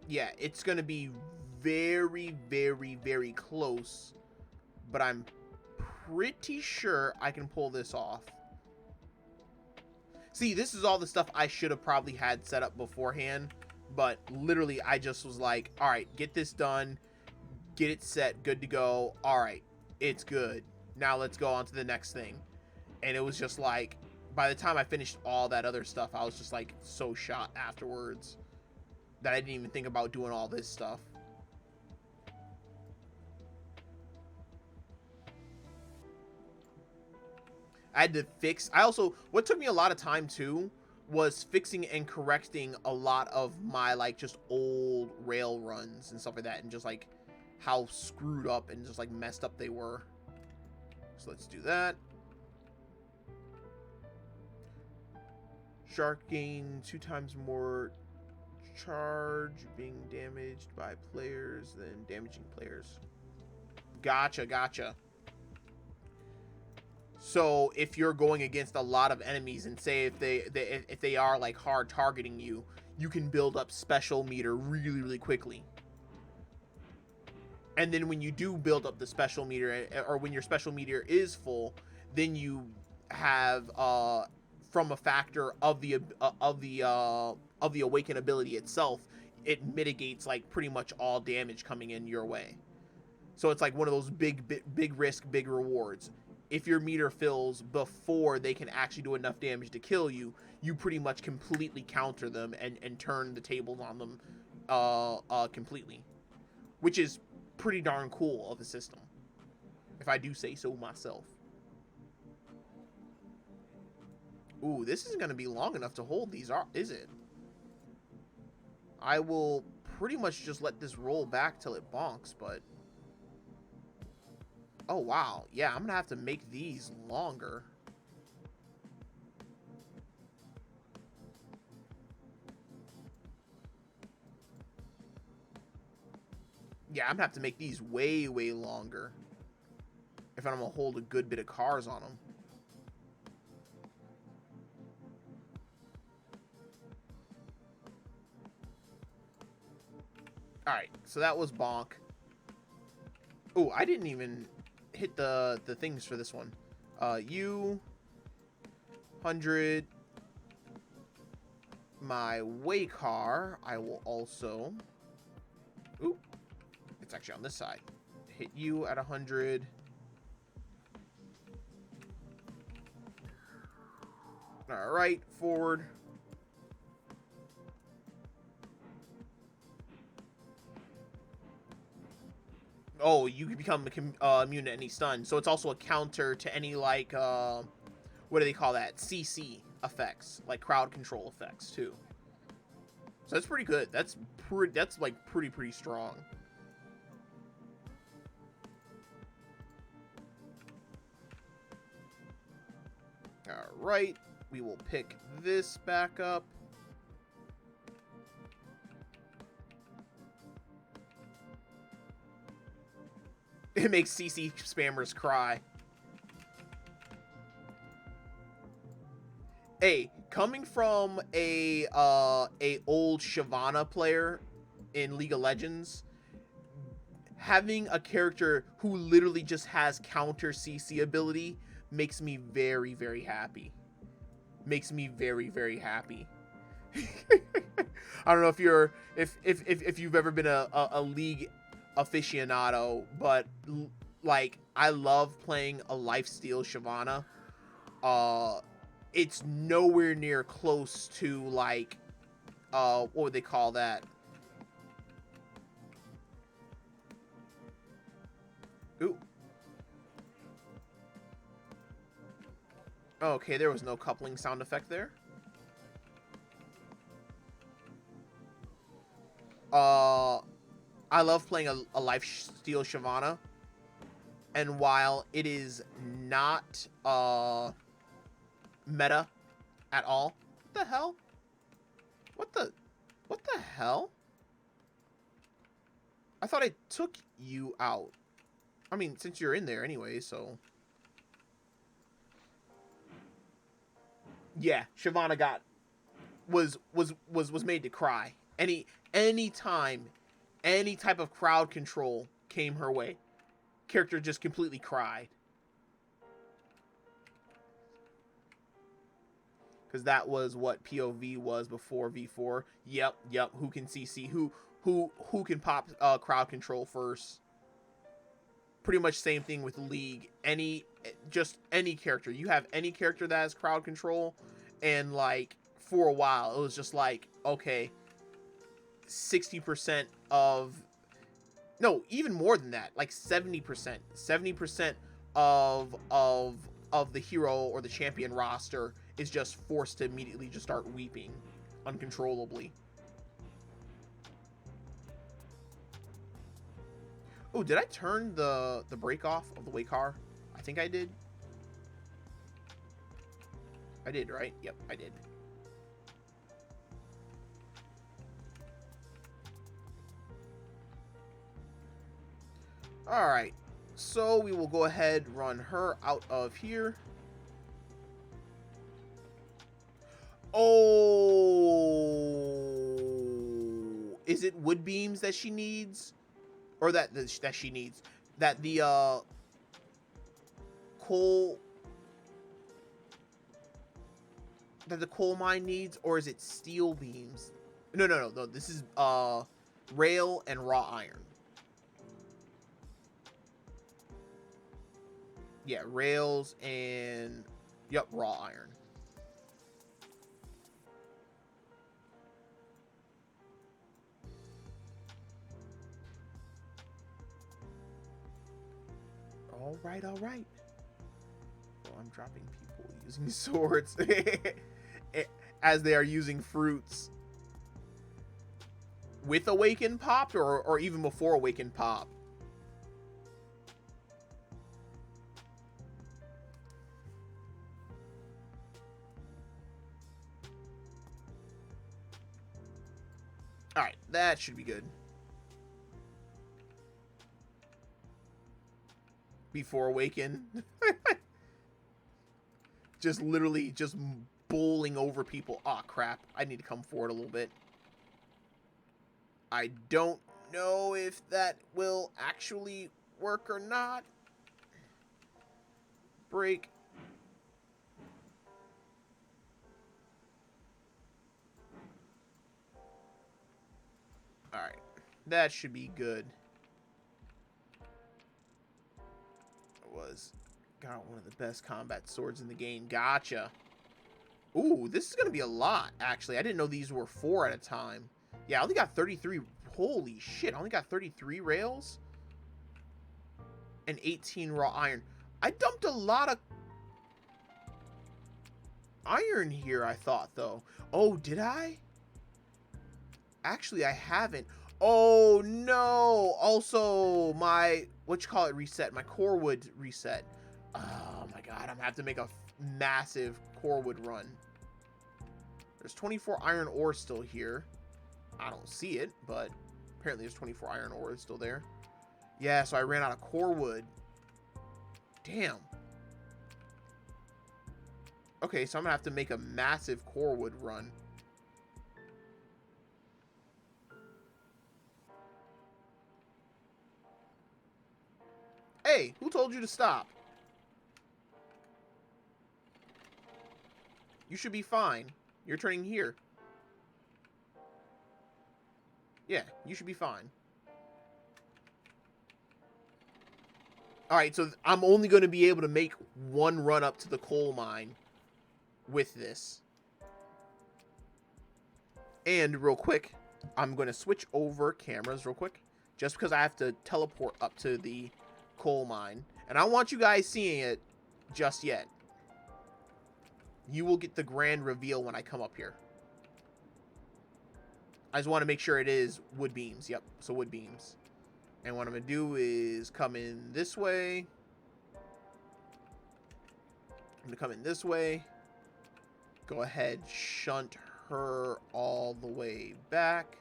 Yeah, it's going to be very, very, very close. But I'm pretty sure I can pull this off. See, this is all the stuff I should have probably had set up beforehand. But literally, I just was like, all right, get this done. Get it set. Good to go. All right, it's good. Now let's go on to the next thing. And it was just like, by the time I finished all that other stuff, I was just like so shot afterwards that I didn't even think about doing all this stuff. I had to fix. What took me a lot of time too was fixing and correcting a lot of my like just old rail runs and stuff like that, and just like how screwed up and just like messed up they were. So let's do that. Shark gain 2 times more charge being damaged by players than damaging players. Gotcha, gotcha. So if you're going against a lot of enemies, and say if they are like hard targeting you, you can build up special meter really, really quickly. And then when you do build up the special meter, or when your special meter is full, then you have from a factor of the awaken ability itself, it mitigates like pretty much all damage coming in your way. So it's like one of those big risk, big rewards. If your meter fills before they can actually do enough damage to kill you, you pretty much completely counter them and turn the tables on them completely, which is pretty darn cool of a system, if I do say so myself. Ooh, this isn't going to be long enough to hold these, is it? I will pretty much just let this roll back till it bonks, but... Oh, wow. Yeah, I'm going to have to make these longer. Yeah, I'm going to have to make these way, way longer if I'm going to hold a good bit of cars on them. Alright, so that was bonk. Oh, I didn't even hit the things for this one. You 100 my way car. I will also... Ooh, it's actually on this side. Hit you at 100. Alright, forward. Oh, you can become immune to any stun. So it's also a counter to any, like, what do they call that? CC effects, like crowd control effects, too. So that's pretty good. That's like pretty strong. Alright, we will pick this back up. It makes CC spammers cry. Hey, coming from a old Shyvana player in League of Legends, having a character who literally just has counter CC ability makes me very, very happy. Makes me very, very happy. I don't know if you're if you've ever been a League aficionado, but like I love playing a lifesteal Shyvana. It's nowhere near close to like what would they call that? Ooh. Okay, there was no coupling sound effect there. I love playing a lifesteal Shyvana, and while it is not meta at all, what the hell? What the hell? I thought I took you out. I mean, since you're in there anyway, so yeah, Shyvana was made to cry. Any time any type of crowd control came her way, character just completely cried. Because that was what POV was before V4. Yep. Who can CC? Who can pop crowd control first? Pretty much same thing with League. Just any character. You have any character that has crowd control, and like for a while it was just like, okay, 60% of, no, even more than that, like 70% of the hero or the champion roster is just forced to immediately just start weeping uncontrollably. Oh, did I turn the brake off of the way car? I think I did. I did, right? Yep, I did. Alright, so we will go ahead and run her out of here. Oh, is it wood beams that she needs? Or that she needs? That the coal... that the coal mine needs, or is it steel beams? No. This is rail and raw iron. Yeah, rails and yep, raw iron. All right, all right. So I'm dropping people using swords as they are using fruits with Awaken popped, or even before Awaken pop. All right, that should be good. Before Awaken. Just literally just bowling over people. Aw, crap. I need to come forward a little bit. I don't know if that will actually work or not. Break. Alright. That should be good. Got one of the best combat swords in the game. Gotcha. Ooh, this is going to be a lot, actually. I didn't know these were 4 at a time. Yeah, I only got 33. Holy shit, I only got 33 rails. And 18 raw iron. I dumped a lot of iron here, I thought, though. Oh, did I? Actually, I haven't. Oh, no. Also, my, reset. My core wood reset. Oh, my God. I'm going to have to make a massive core wood run. There's 24 iron ore still here. I don't see it, but apparently there's 24 iron ore still there. Yeah, so I ran out of core wood. Damn. Okay, so I'm going to have to make a massive core wood run. Hey, who told you to stop? You should be fine. You're turning here. Yeah, you should be fine. Alright, so I'm only going to be able to make one run up to the coal mine with this. And real quick, I'm going to switch over cameras real quick. Just because I have to teleport up to the coal mine. And I don't want you guys seeing it just yet. You will get the grand reveal when I come up here. I just want to make sure it is wood beams. Yep, so wood beams. And what I'm going to do is come in this way. I'm going to come in this way. Go ahead, shunt her all the way back.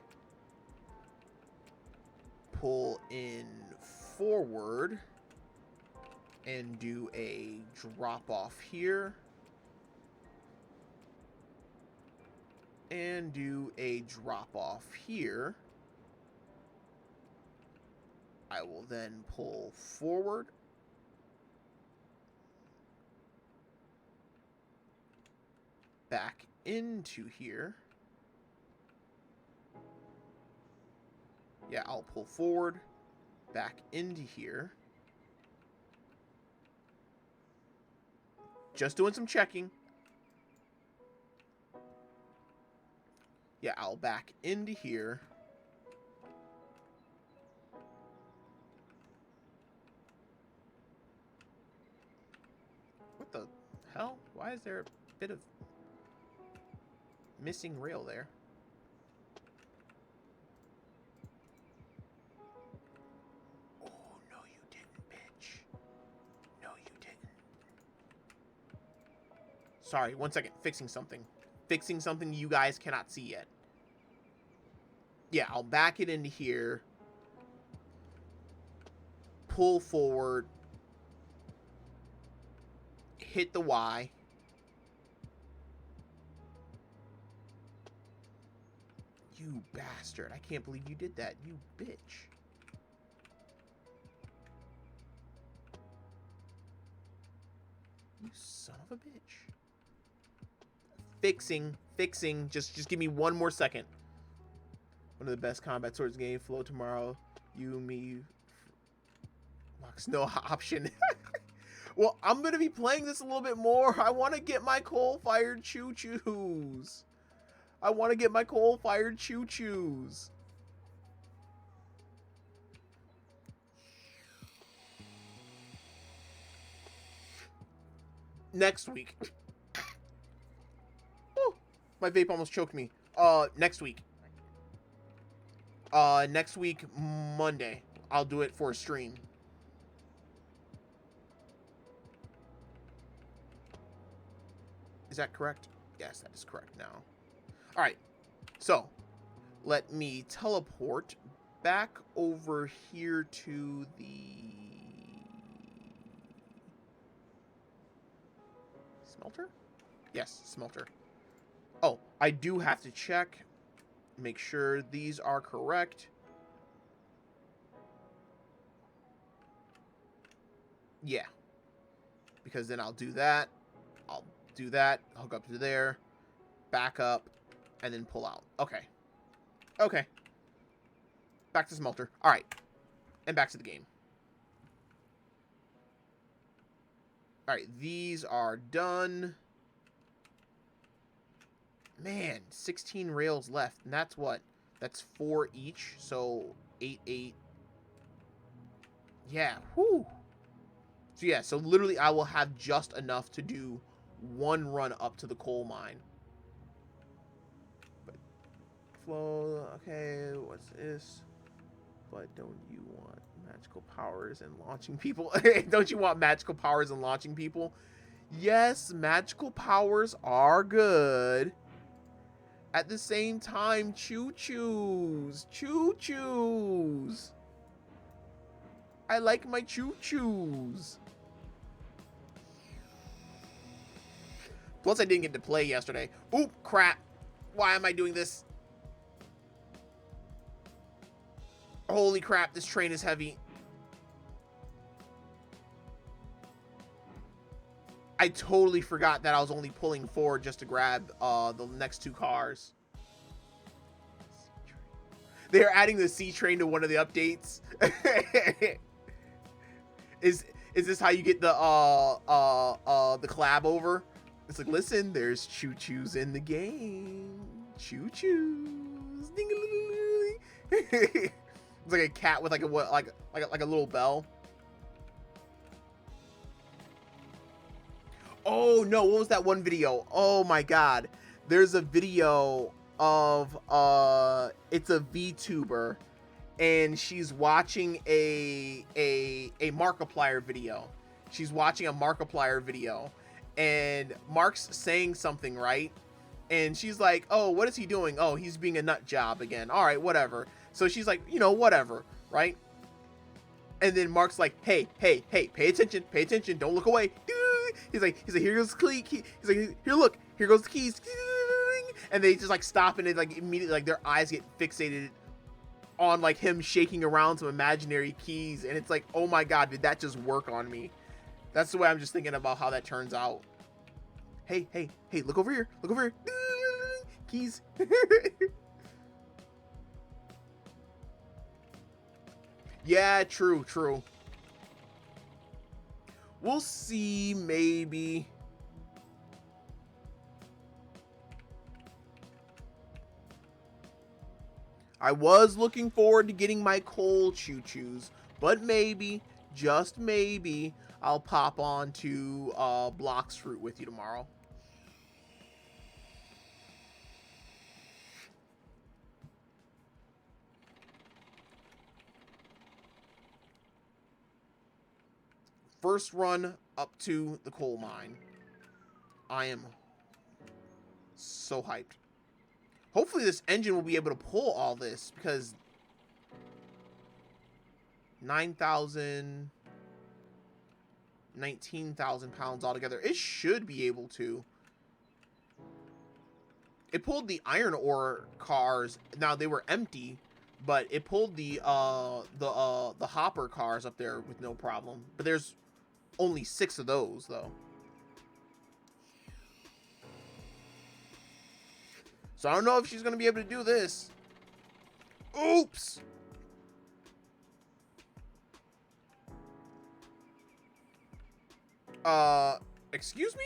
Pull in forward. And do a drop off here. And do a drop off here. I will then pull forward. Back into here. Yeah, I'll pull forward. Back into here. Just doing some checking. Yeah, I'll back into here. What the hell? Why is there a bit of missing rail there? Oh, no you didn't, bitch. No you didn't. Sorry, one second. Fixing something. Fixing something you guys cannot see yet. Yeah, I'll back it into here. Pull forward. Hit the Y. You bastard. I can't believe you did that. You bitch. You son of a bitch. fixing. Just give me one more second. One of the best combat swords game. Flow tomorrow. You, me. Lux, no option. Well, I'm going to be playing this a little bit more. I want to get my coal-fired choo-choos. Next week. Oh, my vape almost choked me. Next week. Next week, Monday. I'll do it for a stream. Is that correct? Yes, that is correct now. Alright, so let me teleport back over here to the smelter? Yes, smelter. Oh, I do have to check, make sure these are correct. Yeah, because then I'll do that. I'll do that, hook up to there, back up, and then pull out. Okay. Okay. Back to smelter. Alright. And back to the game. Alright, these are done. Man, 16 rails left. And that's what? That's 4 each. So, 8, 8. Yeah, whew. So, yeah, so literally I will have just enough to do one run up to the coal mine. But flow, okay, what's this? But don't you want magical powers and launching people? Don't you want magical powers and launching people? Yes, magical powers are good. At the same time, choo-choos. Choo-choos. I like my choo-choos. Plus, I didn't get to play yesterday. Oop, crap. Why am I doing this? Holy crap, this train is heavy. I totally forgot that I was only pulling forward just to grab the next 2 cars. They're adding the C train to one of the updates. Is this how you get the collab over? It's like, listen, there's choo-choos in the game. Choo-choos. Ding-a-ling-a-ling. It's like a cat with like a little bell. Oh no, what was that one video? Oh my god. There's a video of it's a VTuber and she's watching a Markiplier video. She's watching a Markiplier video and Mark's saying something, right? And she's like, "Oh, what is he doing? Oh, he's being a nut job again. All right, whatever." So she's like, "You know, whatever," right? And then Mark's like, "Hey, pay attention, don't look away." He's like, "Here goes the key." He's like, "Here, look, here goes the keys." And they just like stop and they like immediately like their eyes get fixated on like him shaking around some imaginary keys, and it's like, oh my god, did that just work on me? That's the way I'm just thinking about how that turns out. Hey, look over here, keys. Yeah, true. We'll see, maybe. I was looking forward to getting my coal choo-choos, but maybe, just maybe, I'll pop on to Blox Fruit with you tomorrow. First run up to the coal mine. I am so hyped. Hopefully this engine will be able to pull all this, because 9,000, 19,000 pounds altogether. It should be able to. It pulled the iron ore cars. Now they were empty, but it pulled the hopper cars up there with no problem. But there's only 6 of those though. So I don't know if she's going to be able to do this. Oops. Excuse me?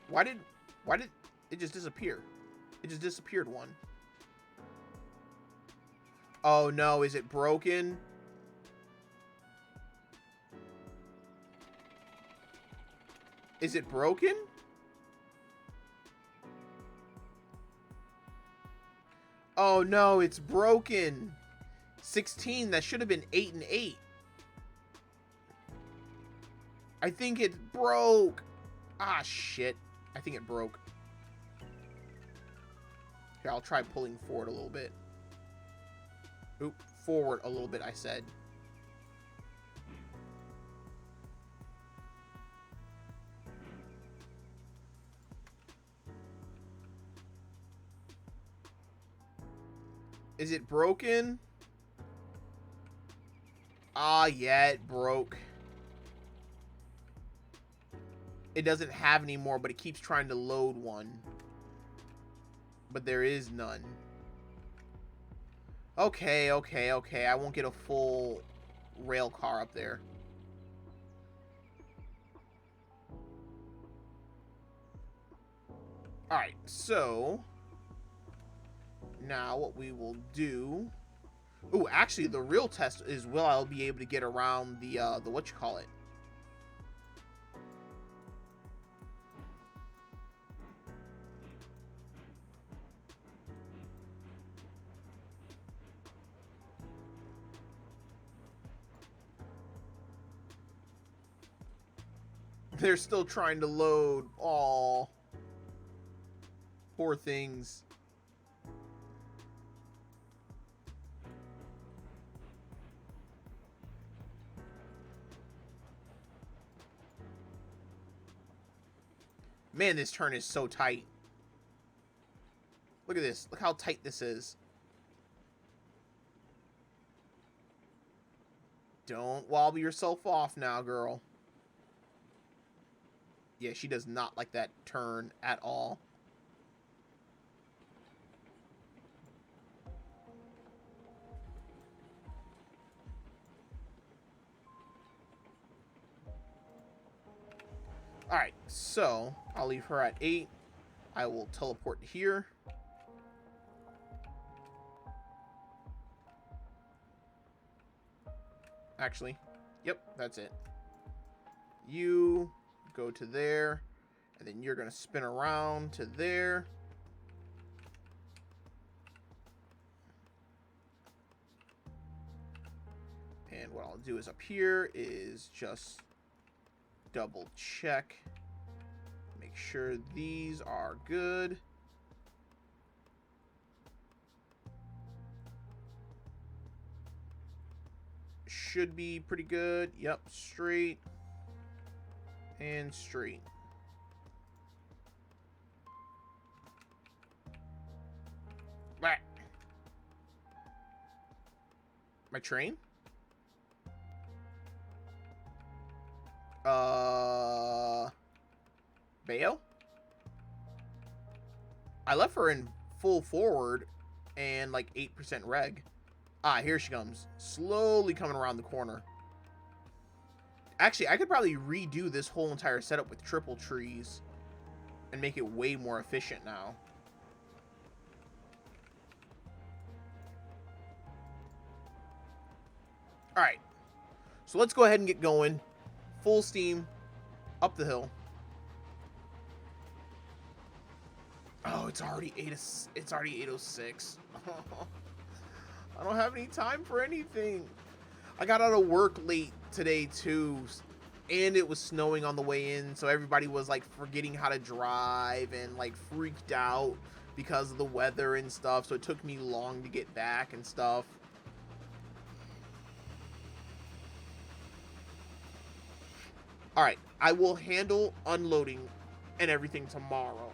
Why did it just disappear? It just disappeared one. Oh no, is it broken? Is it broken? Oh no, it's broken. 16, that should have been 8 and 8. I think it broke. Ah, shit. I think it broke. Here, I'll try pulling forward a little bit. Oop, forward a little bit, I said. Is it broken? Ah, yeah, it broke. It doesn't have any more, but it keeps trying to load one. But there is none. Okay, okay, okay. I won't get a full rail car up there. Alright, so now what we will do... Ooh, actually, the real test is will I be able to get around the whatchamacallit? They're still trying to load. Aw. Poor things. Man, this turn is so tight. Look at this. Look how tight this is. Don't wobble yourself off now, girl. Yeah, she does not like that turn at all. Alright, so I'll leave her at 8. I will teleport to here. Actually, yep, that's it. You go to there, and then you're going to spin around to there. And what I'll do is up here is just double check. Make sure these are good. Should be pretty good. Yep, straight and straight. Bah. My train? Bayo? I left her in full forward and like 8% reg. Ah, here she comes. Slowly coming around the corner. Actually, I could probably redo this whole entire setup with triple trees and make it way more efficient now. Alright. So let's go ahead and get going. Full steam. Up the hill. Oh, it's already 8:06. I don't have any time for anything. I got out of work late today too, and it was snowing on the way in, so everybody was like forgetting how to drive and like freaked out because of the weather and stuff, so it took me long to get back and stuff. Alright, I will handle unloading and everything tomorrow.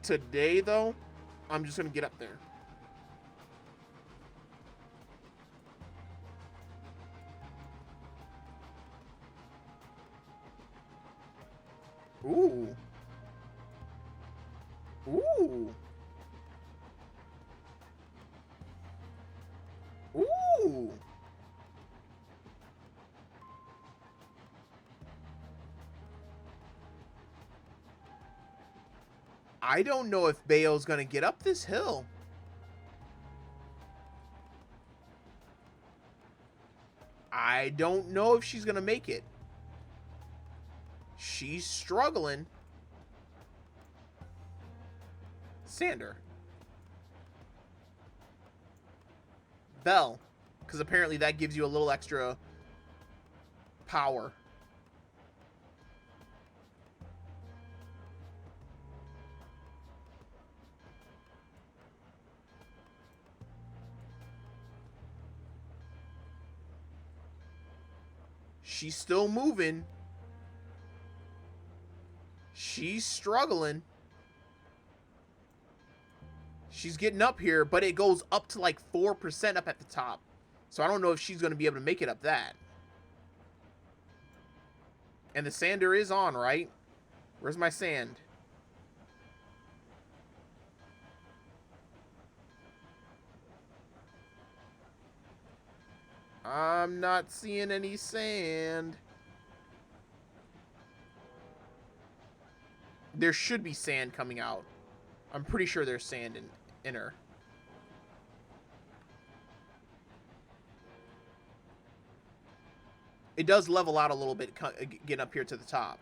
Today, though, I'm just going to get up there. Ooh. Ooh. Ooh. I don't know if Bayo's gonna get up this hill. I don't know if she's gonna make it. She's struggling. Sander. Bell. Because apparently that gives you a little extra power. She's still moving. She's struggling. She's getting up here, but it goes up to like 4% up at the top. So I don't know if she's going to be able to make it up that. And the sander is on, right? Where's my sand? I'm not seeing any sand. There should be sand coming out. I'm pretty sure there's sand in her. It does level out a little bit getting up here to the top.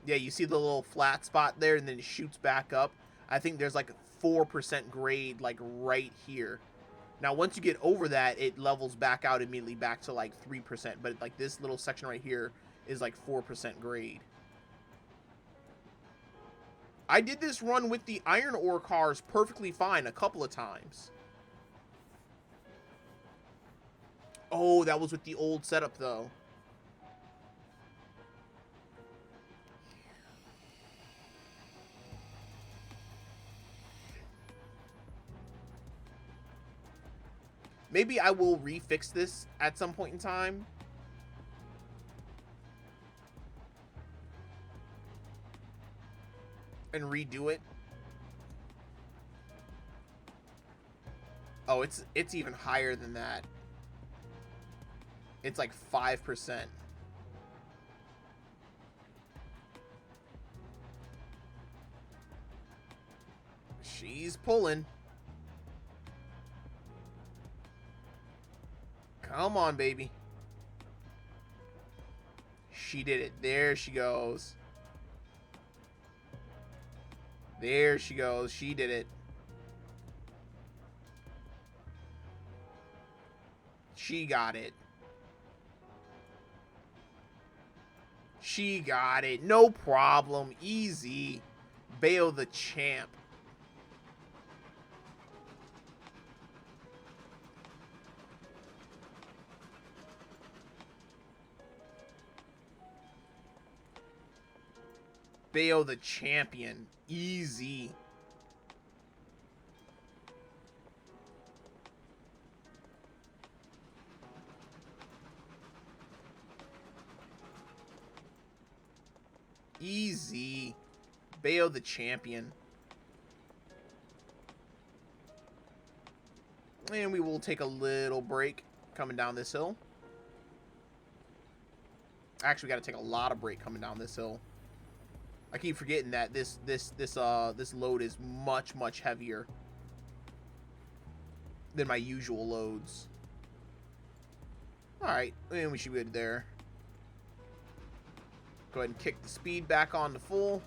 Yeah, you see the little flat spot there, and then it shoots back up. I think there's like a 4% grade, like right here. Now, once you get over that, it levels back out immediately back to like 3%. But like this little section right here is like 4% grade. I did this run with the iron ore cars perfectly fine a couple of times. Oh, that was with the old setup, though. Maybe I will refix this at some point in time. And redo it. Oh, it's even higher than that. It's like 5%. She's pulling. Come on, baby. She did it. There she goes. There she goes. She did it. She got it. She got it. No problem. Easy. Bayo the champ. Bayo the champion. Easy. Easy. Bayo the champion. And we will take a little break coming down this hill. Actually, we got to take a lot of break coming down this hill. I keep forgetting that this load is much heavier than my usual loads. All right, and we should be good there. Go ahead and kick the speed back on to full.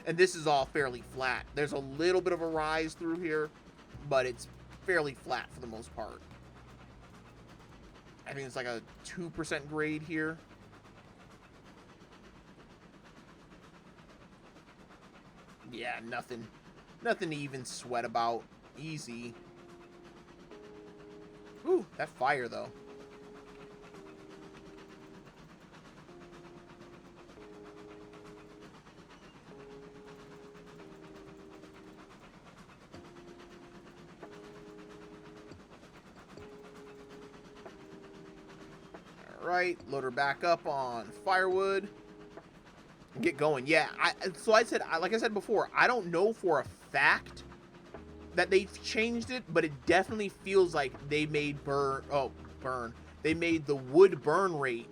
And this is all fairly flat. There's a little bit of a rise through here, but it's fairly flat for the most part. I think it's like a 2% grade here. Yeah, nothing to even sweat about. Easy. Ooh, that fire though. right, load her back up on firewood. Get going. Yeah, so I said, like I said before, I don't know for a fact that they've changed it, but it definitely feels like they made they made the wood burn rate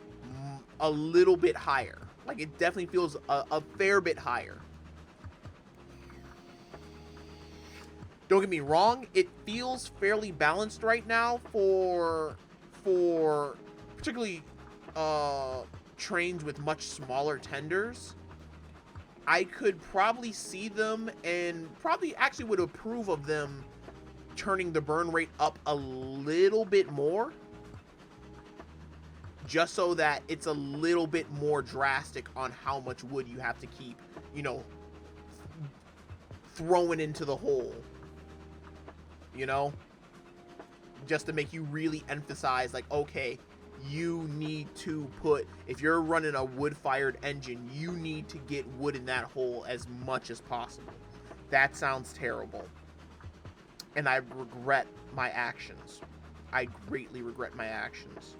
a little bit higher. Like, it definitely feels a fair bit higher. Don't get me wrong, it feels fairly balanced right now for particularly trains with much smaller tenders. I could probably see them, and probably actually would approve of them turning the burn rate up a little bit more, just so that it's a little bit more drastic on how much wood you have to keep, you know, throwing into the hole, you know, just to make you really emphasize, like, okay, you need to put, if you're running a wood-fired engine, you need to get wood in that hole as much as possible. That sounds terrible. And I regret my actions. I greatly regret my actions.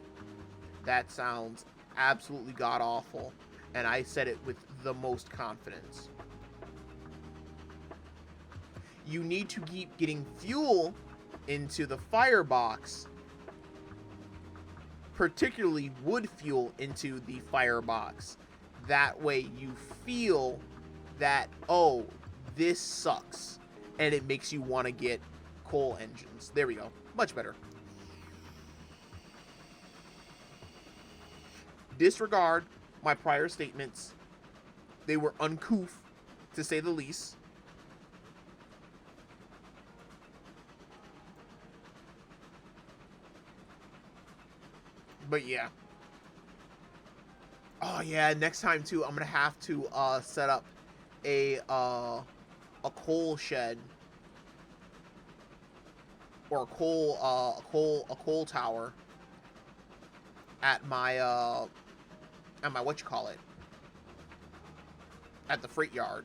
That sounds absolutely god-awful. And I said it with the most confidence. You need to keep getting fuel into the firebox, particularly wood fuel into the firebox. That way you feel that, oh, this sucks, and it makes you want to get coal engines. There we go. Much better. Disregard my prior statements. They were uncouth, to say the least. But yeah. Oh yeah, next time too, I'm gonna have to set up a coal shed, or a coal tower at my what you call it, at the freight yard.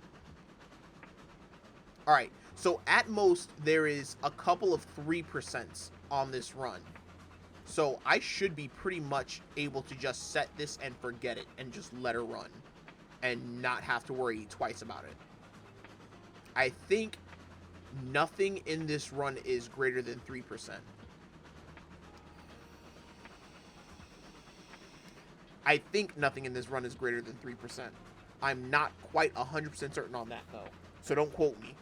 All right, so at most there is a couple of 3% on this run. So I should be pretty much able to just set this and forget it and just let her run and not have to worry twice about it. I think nothing in this run is greater than 3%. I think nothing in this run is greater than 3%. I'm not quite 100% certain on that, though. So don't quote me.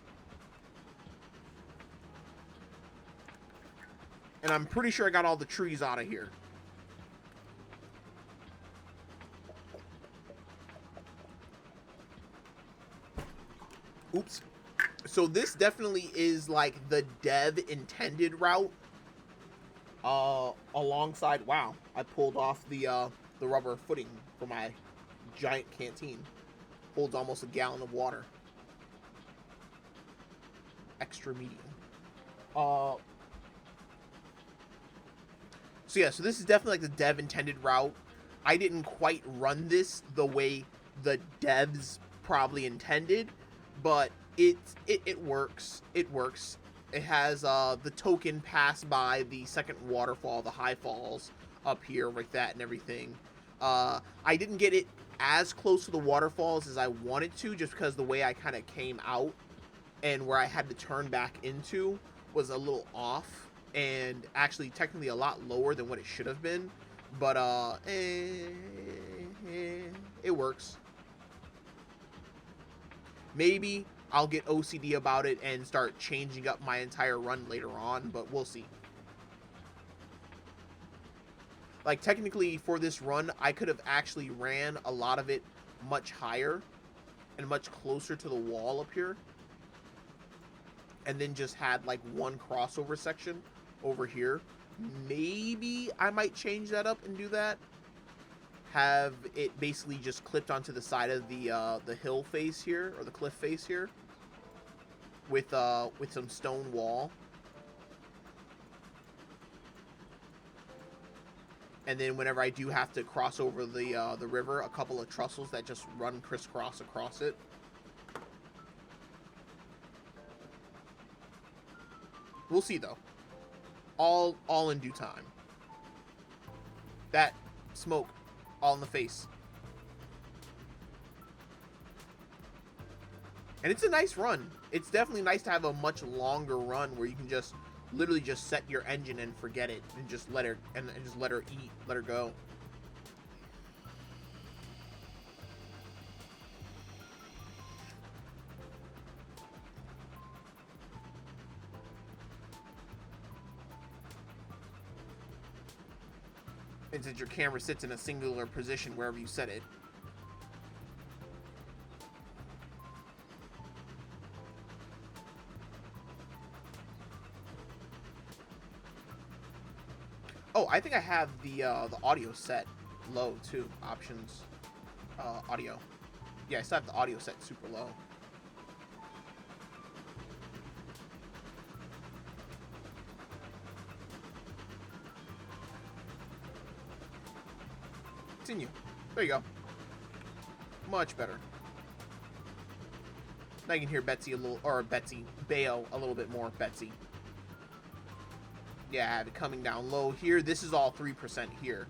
And I'm pretty sure I got all the trees out of here. Oops. So this definitely is like the dev intended route. Alongside, wow, I pulled off the rubber footing for my giant canteen. Holds almost a gallon of water. Extra medium. So yeah, so this is definitely like the dev intended route. I didn't quite run this the way the devs probably intended, but it works. It works. It has the token pass by the second waterfall, the high falls up here like that and everything. I didn't get it as close to the waterfalls as I wanted to, just because the way I kind of came out and where I had to turn back into was a little off, and actually technically a lot lower than what it should have been. But it works. Maybe I'll get OCD about it and start changing up my entire run later on, but we'll see. Like, technically for this run, I could have actually ran a lot of it much higher and much closer to the wall up here, and then just had like one crossover section over here. Maybe I might change that up and do that. Have it basically just clipped onto the side of the hill face here, or the cliff face here, with some stone wall. And then whenever I do have to cross over the river, a couple of trussels that just run crisscross across it. We'll see though. All in due time. That smoke all in the face. And it's a nice run. It's definitely nice to have a much longer run where you can just literally just set your engine and forget it and just let her and just let her eat, let her go. And since your camera sits in a singular position wherever you set it. Oh, I think I have the audio set low too. Options, audio. Yeah, I still have the audio set super low. Continue. There you go. Much better. Now you can hear Betsy a little, or Betsy, Bayo a little bit more. Betsy. Yeah, I have it coming down low here. This is all 3% here.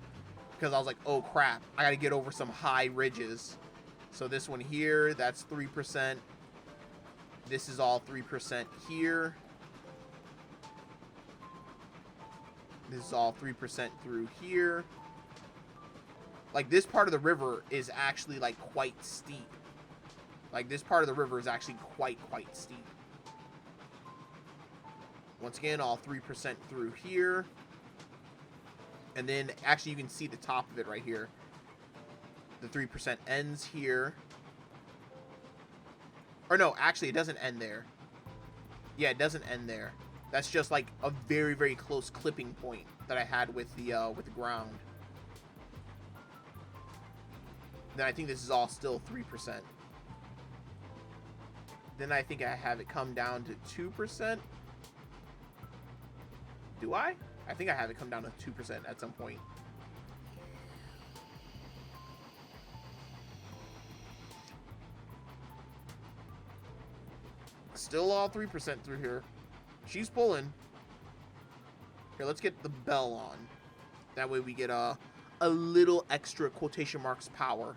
Because I was like, oh crap, I gotta get over some high ridges. So this one here, that's 3%. This is all 3% here. This is all 3% through here. Like, this part of the river is actually, like, quite steep. Like, this part of the river is actually quite steep. Once again, all 3% through here. And then, actually, you can see the top of it right here. The 3% ends here. Or no, actually, it doesn't end there. Yeah, it doesn't end there. That's just, like, a very close clipping point that I had with the ground. Then I think this is all still 3%. Then I think I have it come down to 2%. Do I? I think I have it come down to 2% at some point. Still all 3% through here. She's pulling. Here, let's get the bell on. That way we get a little extra quotation marks power.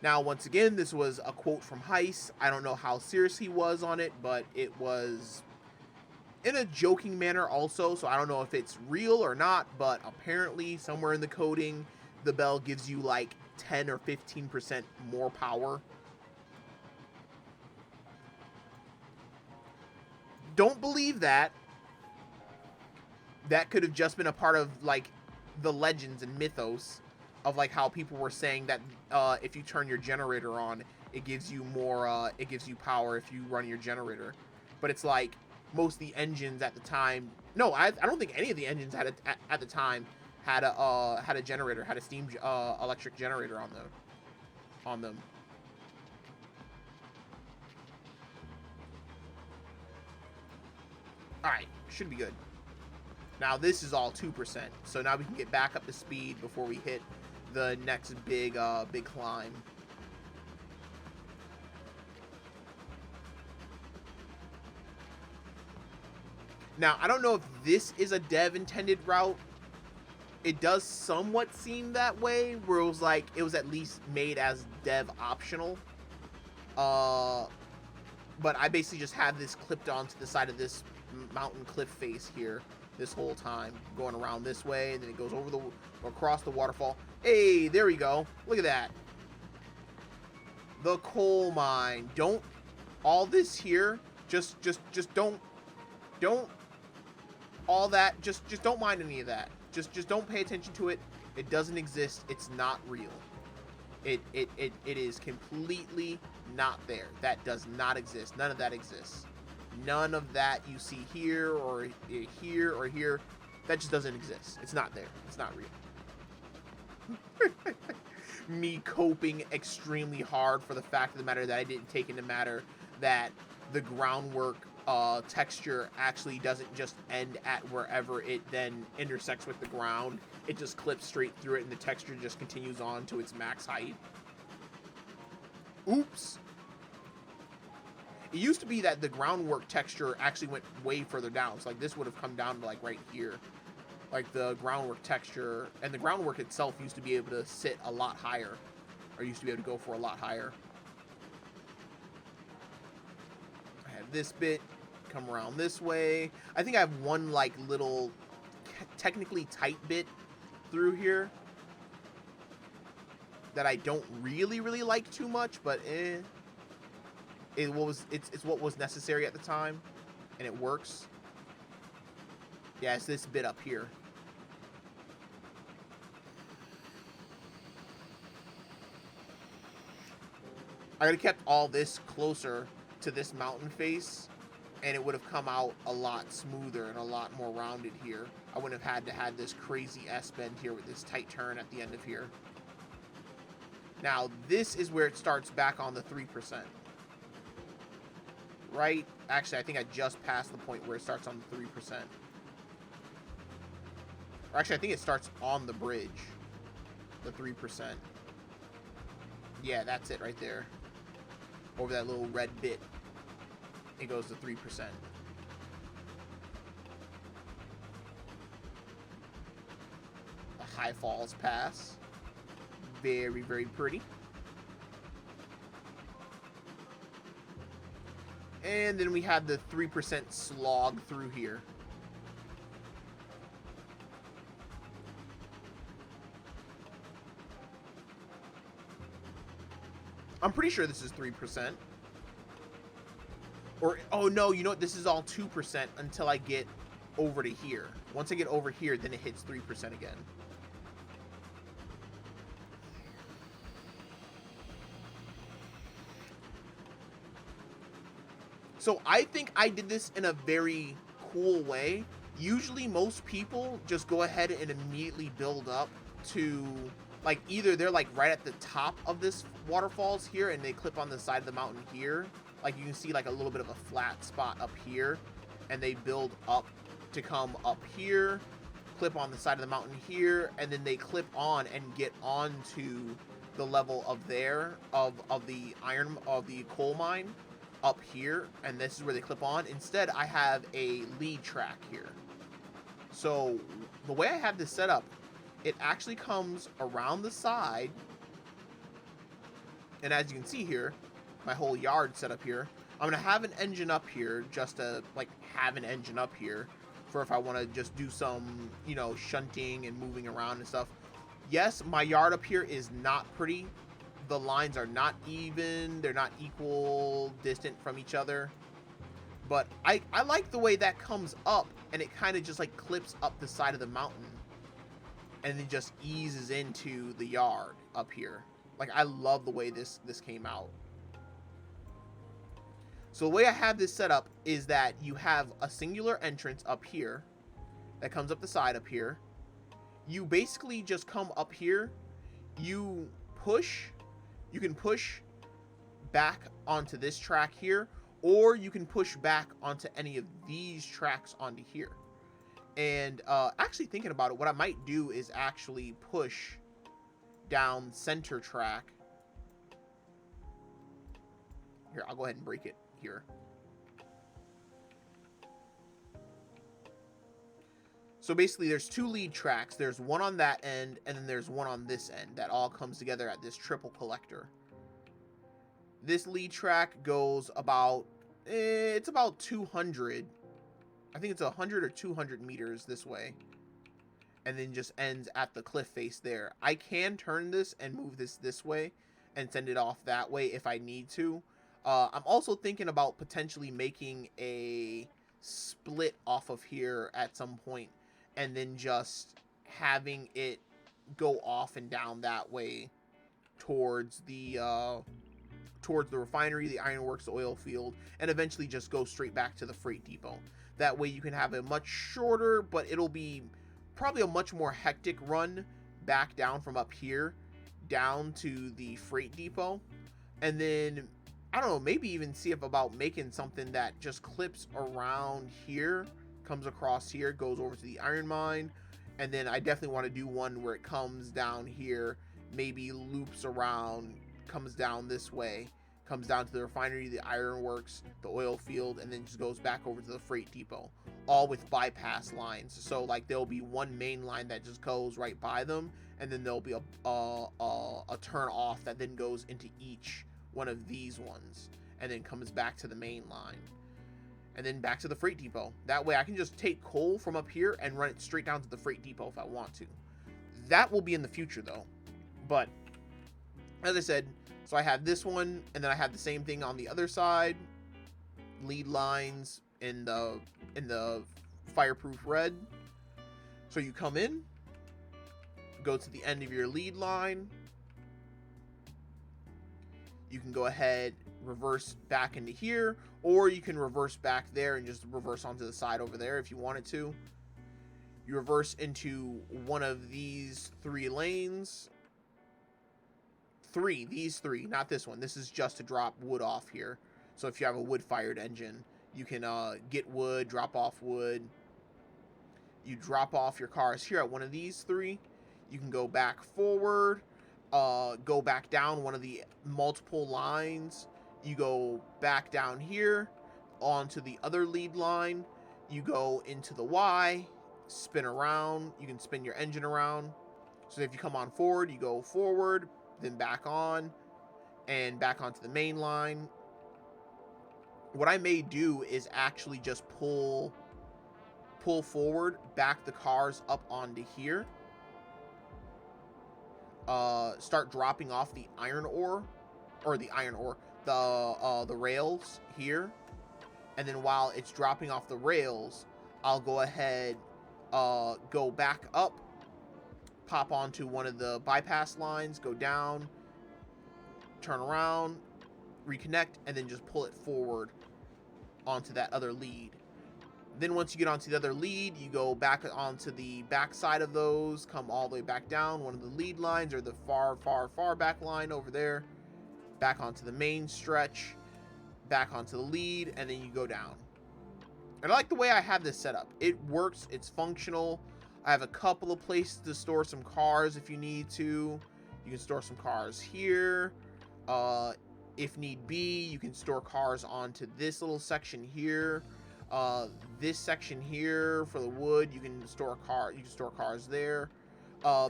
Now, once again, this was a quote from Heiss. I don't know how serious he was on it, but it was in a joking manner also, so I don't know if it's real or not, but apparently somewhere in the coding, the bell gives you like 10 or 15% more power. Don't believe that. That could have just been a part of like the legends and mythos of like how people were saying that if you turn your generator on, it gives you more, it gives you power if you run your generator. But it's like most of the engines at the time. No, I don't think any of the engines had at the time had a generator, had a steam electric generator on them. All right, should be good. Now this is all 2%, so now we can get back up to speed before we hit the next big climb. Now, I don't know if this is a dev intended route. It does somewhat seem that way, where it was like, it was at least made as dev optional. But I basically just had this clipped onto the side of this mountain cliff face here this whole time, going around this way, and then it goes over across the waterfall. Hey, there we go. Look at that. The coal mine. Don't, all this here, just don't all that, just don't mind any of that. Just don't pay attention to it. It doesn't exist. It's not real. It is completely not there. That does not exist. None of that exists. None of that you see here or here or here, that just doesn't exist. It's not there. It's not real. Me coping extremely hard for the fact of the matter that I didn't take into matter that the groundwork texture actually doesn't just end at wherever it then intersects with the ground. It just clips straight through it and the texture just continues on to its max height. Oops. It used to be that the groundwork texture actually went way further down. So like this would have come down to like right here. Like the groundwork texture, and the groundwork itself used to be able to sit a lot higher, or used to be able to go for a lot higher. I have this bit come around this way. I think I have one like little technically tight bit through here that I don't really like too much, but it's what was necessary at the time, and it works. Yeah, it's this bit up here. I could have kept all this closer to this mountain face, and it would have come out a lot smoother and a lot more rounded here. I wouldn't have had to have this crazy S-bend here with this tight turn at the end of here. Now, this is where it starts back on the 3%. Right? Actually, I think I just passed the point where it starts on the 3%. Or actually, I think it starts on the bridge. The 3%. Yeah, that's it right there. Over that little red bit. It goes to 3%. The High Falls Pass. Very, very pretty. And then we have the 3% slog through here. I'm pretty sure this is 3%. Or, oh no, you know what? This is all 2% until I get over to here. Once I get over here, then it hits 3% again. So I think I did this in a very cool way. Usually most people just go ahead and immediately build up to, like, either they're like right at the top of this waterfalls here and they clip on the side of the mountain here. Like you can see like a little bit of a flat spot up here, and they build up to come up here, clip on the side of the mountain here, and then they clip on and get onto the level of the coal mine up here, and this is where they clip on. Instead, I have a lead track here. So the way I have this set up, it actually comes around the side, and as you can see here, my whole yard set up here. I'm gonna have an engine up here just to like have an engine up here for if I want to just do some, you know, shunting and moving around and stuff. Yes, my yard up here is not pretty. The lines are not even, they're not equal distant from each other, but I like the way that comes up, and it kind of just like clips up the side of the mountain and then just eases into the yard up here. Like, I love the way this came out. So the way I have this set up is that you have a singular entrance up here that comes up the side up here. You basically just come up here, you can push back onto this track here, or you can push back onto any of these tracks onto here. And actually thinking about it, what I might do is actually push down center track. Here, I'll go ahead and break it here. So basically there's two lead tracks. There's one on that end, and then there's one on this end that all comes together at this triple collector. This lead track goes about, it's about 200. I think it's 100 or 200 meters this way. And then just ends at the cliff face there. I can turn this and move this way and send it off that way if I need to. I'm also thinking about potentially making a split off of here at some point, and then just having it go off and down that way towards the refinery, the ironworks, the oil field, and eventually just go straight back to the freight depot. That way you can have a much shorter, but it'll be probably a much more hectic run back down from up here down to the freight depot. And then, I don't know, maybe even see if about making something that just clips around here, comes across here, goes over to the iron mine, and then I definitely want to do one where it comes down here, maybe loops around, comes down this way, comes down to the refinery, the ironworks, the oil field, and then just goes back over to the freight depot, all with bypass lines. So like there'll be one main line that just goes right by them, and then there'll be a turn off that then goes into each one of these ones, and then comes back to the main line, and then back to the freight depot. That way I can just take coal from up here and run it straight down to the freight depot if I want to. That will be in the future though. But as I said, so I have this one, and then I have the same thing on the other side. Lead lines in the fireproof red. So you come in, go to the end of your lead line. You can go ahead, reverse back into here, or you can reverse back there and just reverse onto the side over there if you wanted to. You reverse into one of these 3 lanes. These three, not this one. This is just to drop wood off here. So if you have a wood-fired engine, you can get wood, drop off wood. You drop off your cars here at one of these 3. You can go back forward, go back down one of the multiple lines. You go back down here onto the other lead line. You go into the Y, spin around. You can spin your engine around. So if you come on forward, you go forward, then back on, and back onto the main line. What I may do is actually just pull forward, back the cars up onto here. Start dropping off the iron ore, the rails here. And then while it's dropping off the rails, I'll go ahead, go back up, pop onto one of the bypass lines, go down, turn around, reconnect, and then just pull it forward onto that other lead. Then once you get onto the other lead, you go back onto the back side of those, come all the way back down one of the lead lines, or the far back line over there, back onto the main stretch, back onto the lead, and then you go down. And I like the way I have this set up. It works, it's functional. I have a couple of places to store some cars if you need to. You can store some cars here. If need be, you can store cars onto this little section here. This section here for the wood, you can store cars there.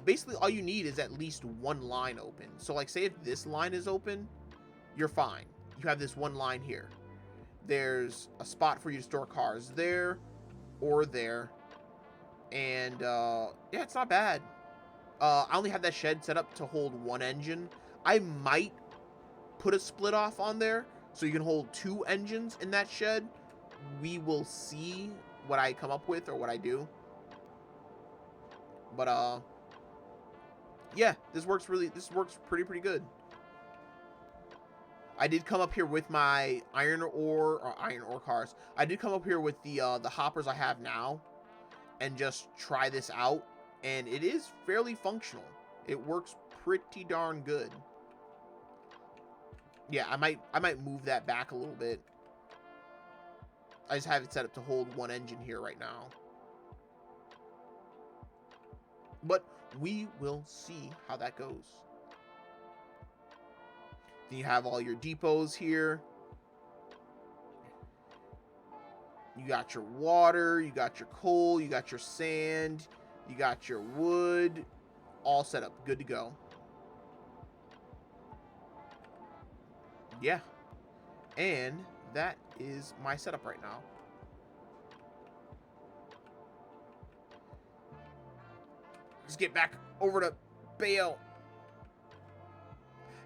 Basically all you need is at least one line open. So like say if this line is open, you're fine. You have this one line here. There's a spot for you to store cars there or there. And yeah, it's not bad. I only have that shed set up to hold one engine. I might put a split off on there so you can hold 2 engines in that shed. We will see what I come up with or what I do. But yeah, this works pretty good. I did come up here with my iron ore cars. I did come up here with the hoppers I have now and just try this out, and it is fairly functional. It works pretty darn good. Yeah, I might move that back a little bit. I just have it set up to hold one engine here right now. But we will see how that goes. Then you have all your depots here. You got your water, you got your coal, you got your sand, you got your wood, all set up, good to go. Yeah, and that is my setup right now. Let's get back over to Bale.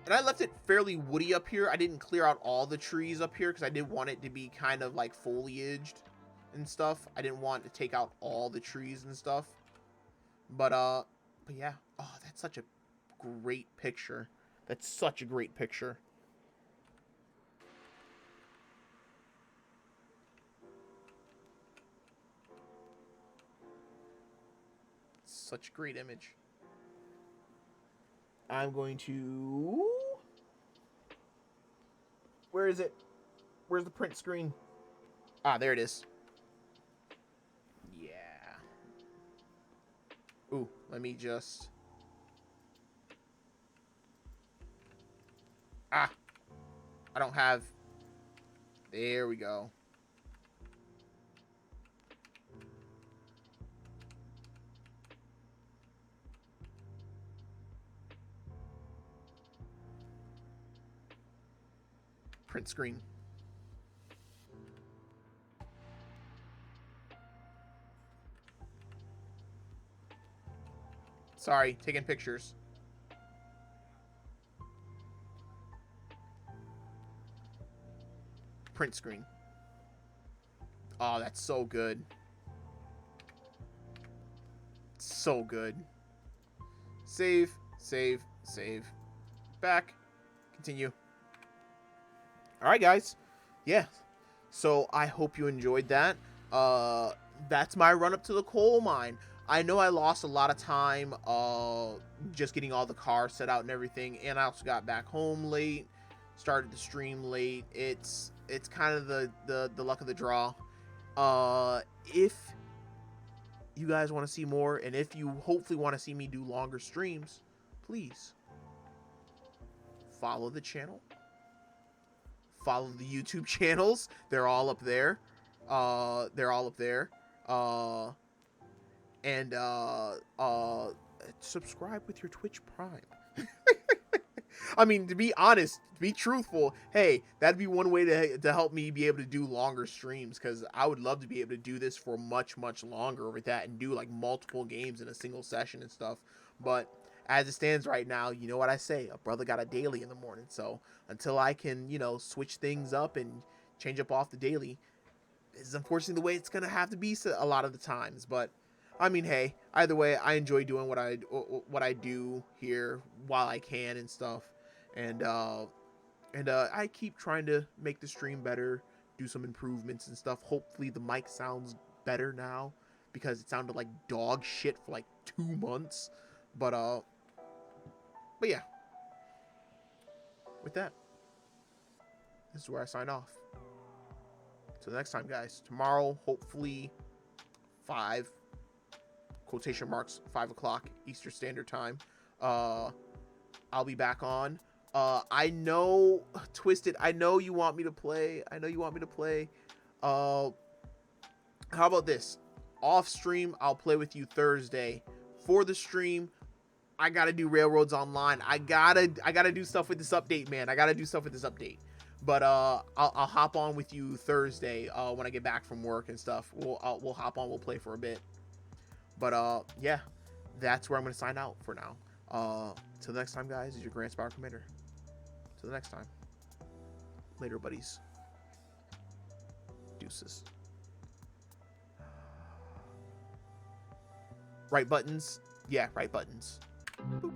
And I left it fairly woody up here. I didn't clear out all the trees up here because I did want it to be kind of like foliaged and stuff. I didn't want to take out all the trees and stuff. But yeah. Oh, that's such a great picture. That's such a great picture. Such a great image. I'm going to... Where is it? Where's the print screen? Ah, there it is. Yeah. Ooh, let me just... Ah. I don't have... There we go. Print screen. Sorry, taking pictures. Print screen. Oh, that's so good. So good. Save, save, save. Back. Continue. Alright, guys. Yeah. So, I hope you enjoyed that. That's my run up to the coal mine. I know I lost a lot of time just getting all the cars set out and everything, and I also got back home late, started the stream late. It's kind of the luck of the draw. If you guys want to see more, and if you hopefully want to see me do longer streams, please follow the channel. Follow the YouTube channels. They're all up there. They're all up there. And subscribe with your Twitch Prime. I mean, to be honest, to be truthful, hey, that'd be one way to help me be able to do longer streams, because I would love to be able to do this for much, much longer with that and do like multiple games in a single session and stuff. But as it stands right now, you know what I say, a brother got a daily in the morning. So until I can, you know, switch things up and change up off the daily, this is unfortunately the way it's going to have to be a lot of the times. But I mean, hey, either way, I enjoy doing what I do here while I can and stuff. And I keep trying to make the stream better, do some improvements and stuff. Hopefully the mic sounds better now, because it sounded like dog shit for like 2 months. But yeah. With that, this is where I sign off. Till next time, guys. Tomorrow, hopefully 5 quotation marks 5 o'clock Eastern Standard Time. I'll be back on. I know, Twisted, I know you want me to play. How about this? Off stream, I'll play with you Thursday. For the stream, I gotta do Railroads Online. I gotta do stuff with this update, man. But I'll hop on with you Thursday when I get back from work and stuff. We'll hop on. We'll play for a bit. But yeah, that's where I'm gonna sign out for now. Till the next time, guys, is your Grand Sparrow Commander. Till the next time. Later, buddies. Deuces. Right buttons. Yeah, right buttons. Boop.